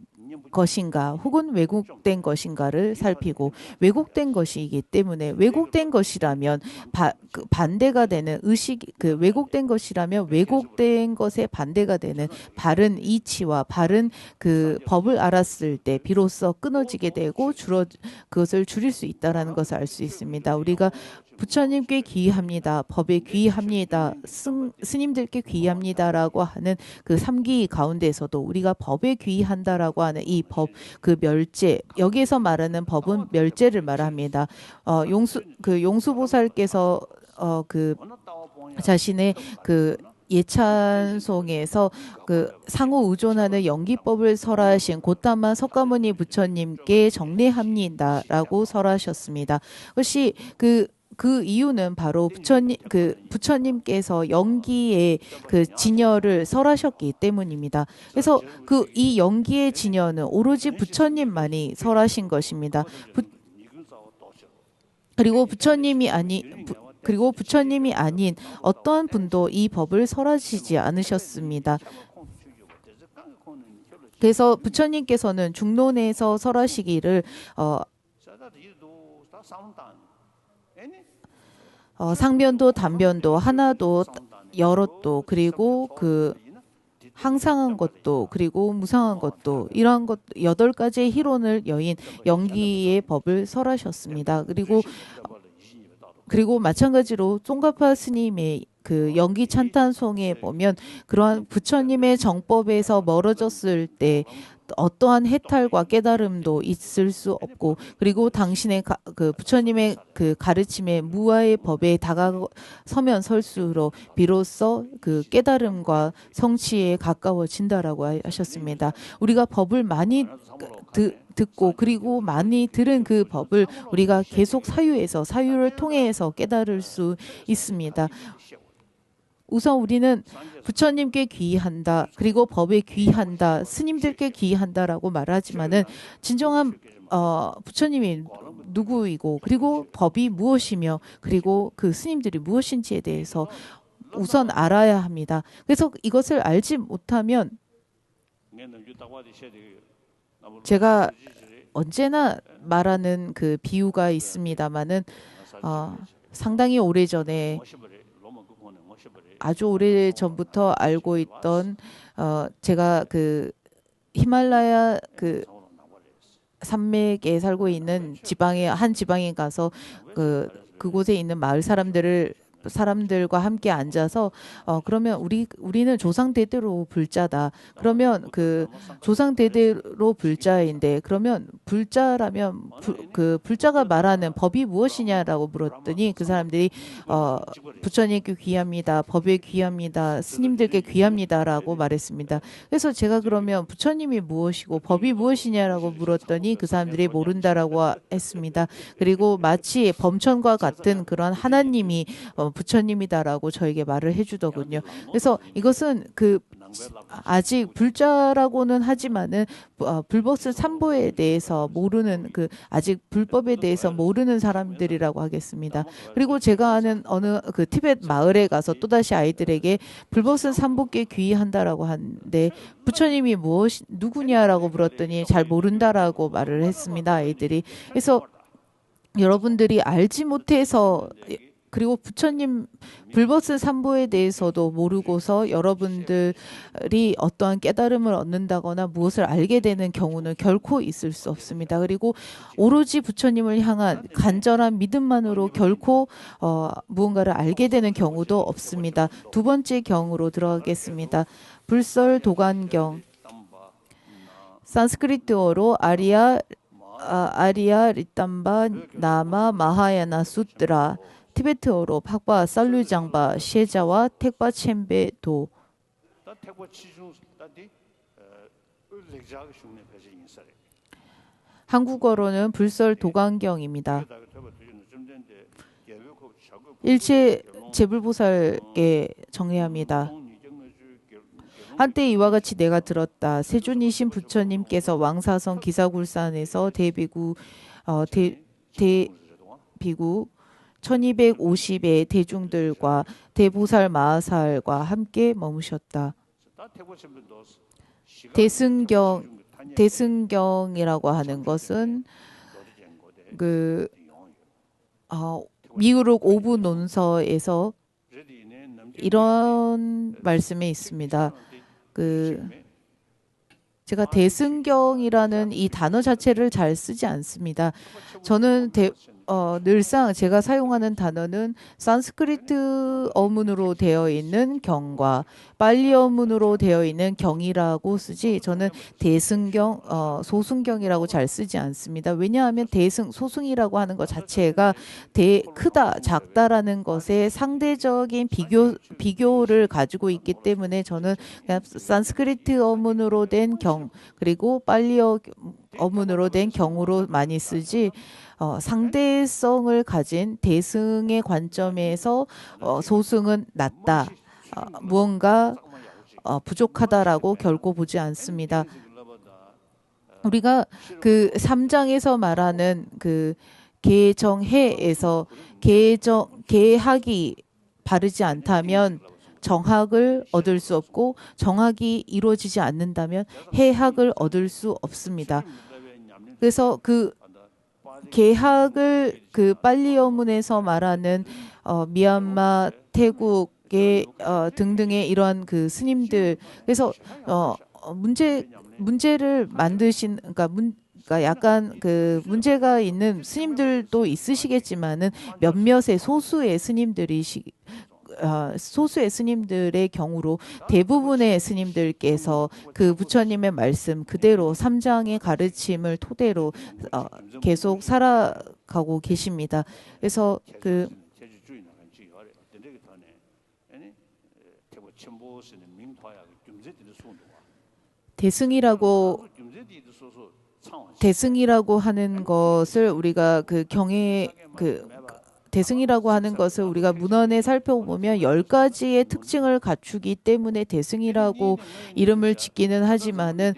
것인가 혹은 왜곡된 것인가를 살피고 왜곡된 것이기 때문에 왜곡된 것이라면 반대가 되는 왜곡된 것이라면 왜곡된 것에 반대가 되는 바른 이치와 바른 그 법을 알았을 때 비로소 끊어지게 되고 그것을 줄일 수 있다라는 것을 알 수 있습니다. 우리가 부처님께 귀의합니다. 법에 귀의합니다. 스님들께 귀의합니다라고 하는 그 삼귀 가운데서도 우리가 법에 귀의한다라고 하는 이 법, 그 멸제, 여기에서 말하는 법은 멸제를 말합니다. 용수보살께서 자신의 예찬송에서 그 상호 의존하는 연기법을 설하신 고타만 석가모니 부처님께 정례합니다라고 설하셨습니다. 그것이 그 이유는 바로 부처님께서 연기의 그 진여를 설하셨기 때문입니다. 그래서 이 연기의 진여는 오로지 부처님만이 설하신 것입니다. 그리고 부처님이 아닌 어떠한 분도 이 법을 설하시지 않으셨습니다. 그래서 부처님께서는 중론에서 설하시기를 상변도, 단변도, 하나도, 여럿도, 그리고 항상한 것도, 그리고 무상한 것도, 이러한 것 8가지의 희론을 여인 연기의 법을 설하셨습니다. 그리고 마찬가지로 쫑가파 스님의 그 연기 찬탄송에 보면 그러한 부처님의 정법에서 멀어졌을 때 어떠한 해탈과 깨달음도 있을 수 없고, 그리고 당신의 그 부처님의 그 가르침의 무아의 법에 다가서면 설수록 비로소 그 깨달음과 성취에 가까워진다라고 하셨습니다. 우리가 법을 많이 듣고 그리고 많이 들은 그 법을 우리가 계속 사유를 통해서 깨달을 수 있습니다. 우선 우리는 부처님께 귀의한다, 그리고 법에 귀의한다, 스님들께 귀의한다라고 말하지만은 진정한 부처님이 누구이고, 그리고 법이 무엇이며, 그리고 그 스님들이 무엇인지에 대해서 우선 알아야 합니다. 그래서 이것을 알지 못하면 제가 언제나 말하는 그 비유가 있습니다마는 상당히 오래전에 아주 오래 전부터 알고 있던 제가 그 히말라야 그 산맥에 살고 있는 한 지방에 가서 그곳에 있는 마을 사람들과 함께 앉아서 그러면 우리는 조상 대대로 불자다. 그러면 그 조상 대대로 불자인데, 그러면 불자라면 그 불자가 말하는 법이 무엇이냐라고 물었더니 그 사람들이 부처님께 귀합니다, 법에 귀합니다, 스님들께 귀합니다라고 말했습니다. 그래서 제가 그러면 부처님이 무엇이고 법이 무엇이냐라고 물었더니 그 사람들이 모른다라고 했습니다. 그리고 마치 범천과 같은 그런 하나님이 부처님이다라고 저에게 말을 해주더군요. 그래서 이것은 아직 불자라고는 하지만은 불법스 삼보에 대해서 모르는 아직 불법에 대해서 모르는 사람들이라고 하겠습니다. 그리고 제가 아는 어느 그 티벳 마을에 가서 또다시 아이들에게 불법스 삼보께 귀의한다라고 하는데 부처님이 누구냐라고 물었더니 잘 모른다라고 말을 했습니다. 아이들이. 그래서 여러분들이 알지 못해서, 그리고 부처님 불법스 삼보에 대해서도 모르고서 여러분들이 어떠한 깨달음을 얻는다거나 무엇을 알게 되는 경우는 결코 있을 수 없습니다. 그리고 오로지 부처님을 향한 간절한 믿음만으로 결코 무언가를 알게 되는 경우도 없습니다. 두 번째 경으로 들어가겠습니다. 불설 도간경. 산스크리트어로 아리아 리땀바 나마 마하야나 수트라, 티베트어로 팍바 살루장바 셰자와 택바 쳔베도. 한국어로는 불설 도간경입니다. 일체 제불보살께 정의합니다. 한때 이와 같이 내가 들었다. 세존이신 부처님께서 왕사성 기사굴산에서 대비구 1250의 대중들과 대보살 마하살과 함께 머무셨다. 대승경이라고 하는 것은 미우룩 5부 논서에서 이런 말씀이 있습니다. 제가 대승경이라는 이 단어 자체를 잘 쓰지 않습니다. 저는 늘상 제가 사용하는 단어는 산스크리트 어문으로 되어 있는 경과 빨리 어문으로 되어 있는 경이라고 쓰지 저는 대승경, 소승경이라고 잘 쓰지 않습니다. 왜냐하면 대승, 소승이라고 하는 것 자체가 크다, 작다라는 것에 상대적인 비교를 가지고 있기 때문에 저는 그냥 산스크리트 어문으로 된 경, 그리고 빨리 어문으로 된 경으로 많이 쓰지 상대성을 가진 대승의 관점에서 소승은 낮다, 무언가 부족하다라고 결코 보지 않습니다. 우리가 그 3장에서 말하는 그 계정해에서 계학이 바르지 않다면 정학을 얻을 수 없고 정학이 이루어지지 않는다면 해학을 얻을 수 없습니다. 그래서 그 계학을 그 빨리 어문에서 말하는 미얀마, 태국의 등등의 이러한 그 스님들 그래서 문제를 만드신 그러니까 약간 그 문제가 있는 스님들도 있으시겠지만은 몇몇의 소수의 스님들의 경우로 대부분의 스님들께서 그 부처님의 말씀 그대로 3장의 가르침을 토대로 계속 살아가고 계십니다. 그래서 그 대승이라고 하는 것을 우리가 그 경에 대승이라고 하는 것을 우리가 문헌에 살펴보면 10가지의 특징을 갖추기 때문에 대승이라고 이름을 짓기는 하지만은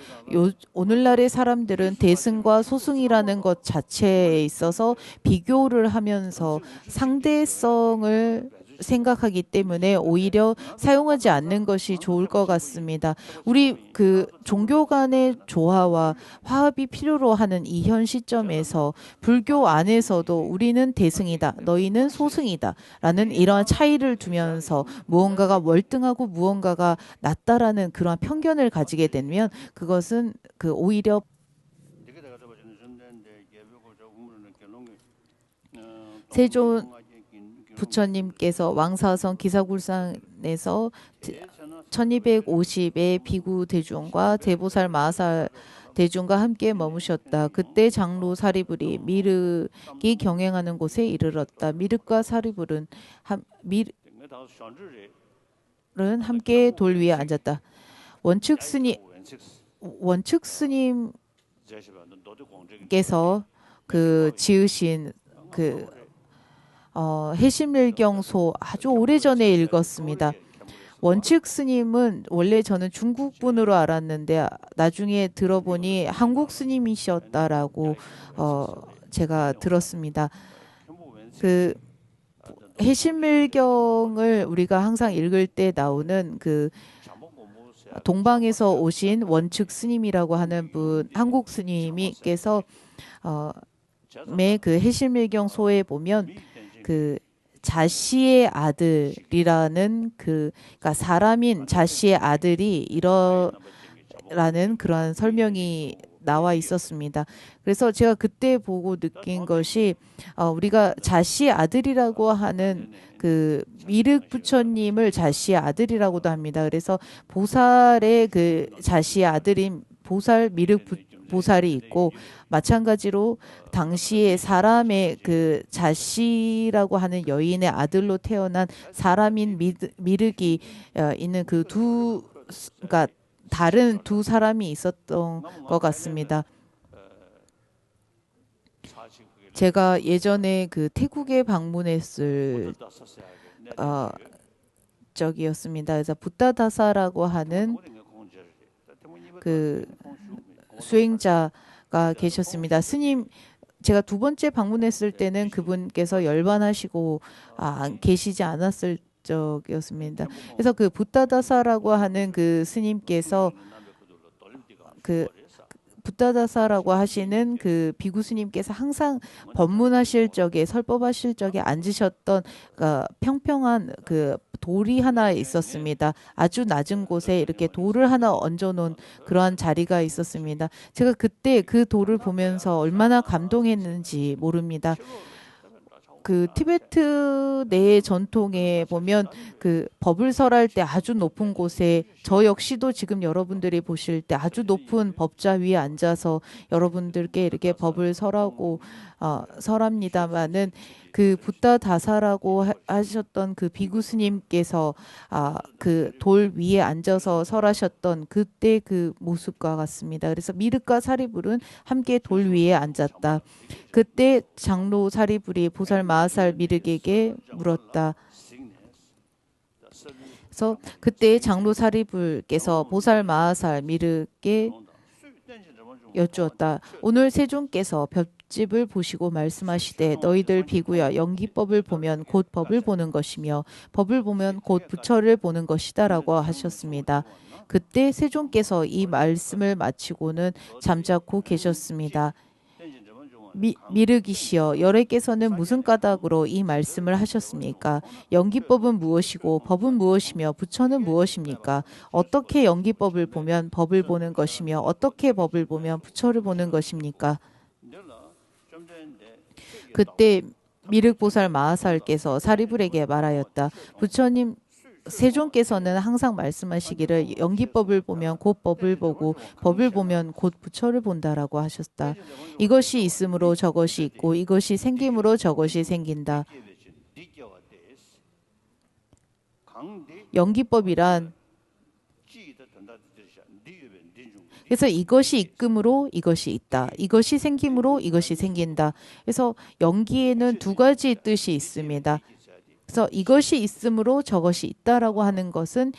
오늘날의 사람들은 대승과 소승이라는 것 자체에 있어서 비교를 하면서 상대성을 생각하기 때문에 오히려 사용하지 않는 것이 좋을 것 같습니다. 우리 그 종교 간의 조화와 화합이 필요로 하는 이 현 시점에서 불교 안에서도 우리는 대승이다, 너희는 소승이다 라는 이러한 차이를 두면서 무언가가 월등하고 무언가가 낮다라는 그러한 편견을 가지게 되면 그것은 그 오히려 세존 부처님께서 왕사성 기사굴산에서 1250의 비구 대중과 대보살 마하살 대중과 함께 머무셨다. 그때 장로 사리불이 미륵이 경행하는 곳에 이르렀다. 미륵과 사리불은 함께 돌 위에 앉았다. 원측 스님께서 그 지으신 그 해심일경소 아주 오래전에 읽었습니다. 원측 스님은 원래 저는 중국 분으로 알았는데 나중에 들어보니 한국 스님이셨다라고 제가 들었습니다. 그 해심일경을 우리가 항상 읽을 때 나오는 그 동방에서 오신 원측 스님이라고 하는 분, 한국 스님이께서 그 해심일경소에 보면 그 자씨의 아들이라는 그러니까 사람인 자씨의 아들이 이러라는 그런 설명이 나와 있었습니다. 그래서 제가 그때 보고 느낀 것이 우리가 자씨의 아들이라고 하는 그 미륵 부처님을 자씨의 아들이라고도 합니다. 그래서 보살의 그 자씨의 아들인 보살 미륵 보살이 있고 마찬가지로 당시에 사람의 그 자씨라고 하는 여인의 아들로 태어난 사람인 미륵이 있는 그 그러니까 다른 두 사람이 있었던 것 같습니다. 제가 예전에 그 태국에 방문했을 적이었습니다. 그래서 부타다사라고 하는 그 수행자가 계셨습니다. 스님, 제가 두 번째 방문했을 때는 그분께서 열반하시고 계시지 않았을 적이었습니다. 그래서 그 부타다사라고 하는 그 스님께서 그 부타다사라고 하시는 그 비구 스님께서 항상 법문하실 적에 설법하실 적에 앉으셨던 평평한 그 돌이 하나 있었습니다. 아주 낮은 곳에 이렇게 돌을 하나 얹어놓은 그러한 자리가 있었습니다. 제가 그때 그 돌을 보면서 얼마나 감동했는지 모릅니다. 그 티베트 내 전통에 보면 그 법을 설할 때 아주 높은 곳에 저 역시도 지금 여러분들이 보실 때 아주 높은 법좌 위에 앉아서 여러분들께 이렇게 법을 설하고 설합니다마는 그 붓다 다사라고 하셨던 그 비구 스님께서 그 돌 위에 앉아서 설하셨던 그때 그 모습과 같습니다. 그래서 미륵과 사리불은 함께 돌 위에 앉았다. 그때 장로 사리불이 보살 마하살 미륵에게 물었다. 그래서 그때 장로 사리불께서 보살 마하살 미륵에 여쭈었다. 오늘 세존께서 볏집을 보시고 말씀하시되 너희들 비구야 연기법을 보면 곧 법을 보는 것이며 법을 보면 곧 부처를 보는 것이다 라고 하셨습니다. 그때 세존께서 이 말씀을 마치고는 잠자코 계셨습니다. 미륵이시여 열애께서는 무슨 까닭으로 이 말씀을 하셨습니까? 연기법은 무엇이고 법은 무엇이며 부처는 무엇입니까? 어떻게 연기법을 보면 법을 보는 것이며 어떻게 법을 보면 부처를 보는 것입니까? 그때 미륵보살 마하살께서 사리불에게 말하였다. 부처님 세존께서는 항상 말씀하시기를 연기법을 보면 곧 법을 보고 법을 보면 곧 부처를 본다라고 하셨다. 이것이 있으므로 저것이 있고 이것이 생김으로 저것이 생긴다. 연기법이란 그래서 이것이 있음으로 이것이 있다. 이것이 생김으로 이것이 생긴다. 그래서 연기에는 두 가지 뜻이 있습니다. 그래서 이것이 있으므로 저것이 있다라고 하는 것은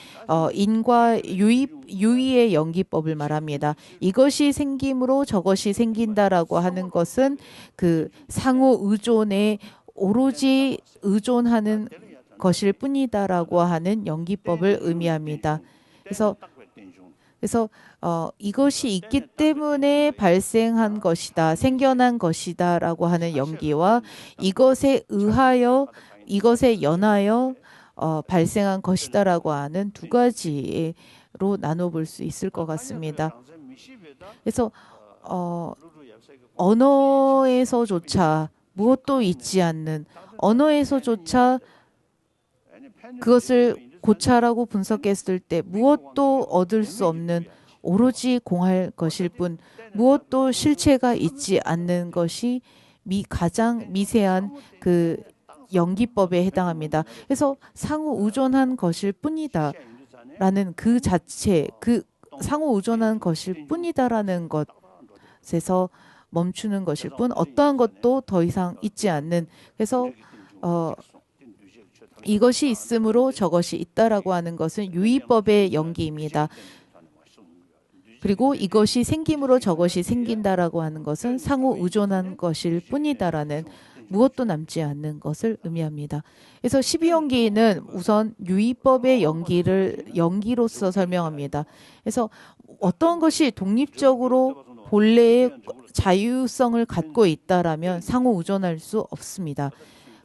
인과 유의의 연기법을 말합니다. 이것이 생김으로 저것이 생긴다라고 하는 것은 그 상호 의존에 오로지 의존하는 것일 뿐이다라고 하는 연기법을 의미합니다. 그래서 이것이 있기 때문에 발생한 것이다, 생겨난 것이다라고 하는 연기와 이것에 의하여 이것에 연하여 발생한 것이다라고 하는 두 가지로 나눠볼 수 있을 것 같습니다. 그래서 언어에서조차 무엇도 있지 않는 언어에서조차 그것을 고찰하고 분석했을 때 무엇도 얻을 수 없는 오로지 공할 것일 뿐 무엇도 실체가 있지 않는 것이 가장 미세한 그 연기법에 해당합니다. 그래서 상호 의존한 것일 뿐이다 라는 그 자체, 그 상호 의존한 것일 뿐이다라는 것에서 멈추는 것일 뿐 어떠한 것도 더 이상 있지 않는, 그래서 이것이 있으므로 저것이 있다라고 하는 것은 유의법의 연기입니다. 그리고 이것이 생김으로 저것이 생긴다라고 하는 것은 상호 의존한 것일 뿐이다라는 무엇도 남지 않는 것을 의미합니다. 그래서 12연기는 우선 유의법의 연기로서 설명합니다. 그래서 어떤 것이 독립적으로 본래의 자유성을 갖고 있다라면 상호 의존할 수 없습니다.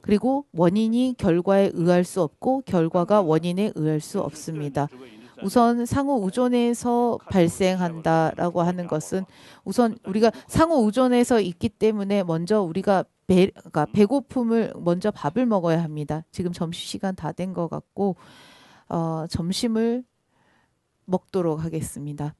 그리고 원인이 결과에 의할 수 없고 결과가 원인에 의할 수 없습니다. 우선 상호 의존에서 발생한다라고 하는 것은 우선 우리가 상호 의존에서 있기 때문에 먼저 우리가 배고픔을 먼저 밥을 먹어야 합니다. 지금 점심시간 다 된 것 같고 점심을 먹도록 하겠습니다.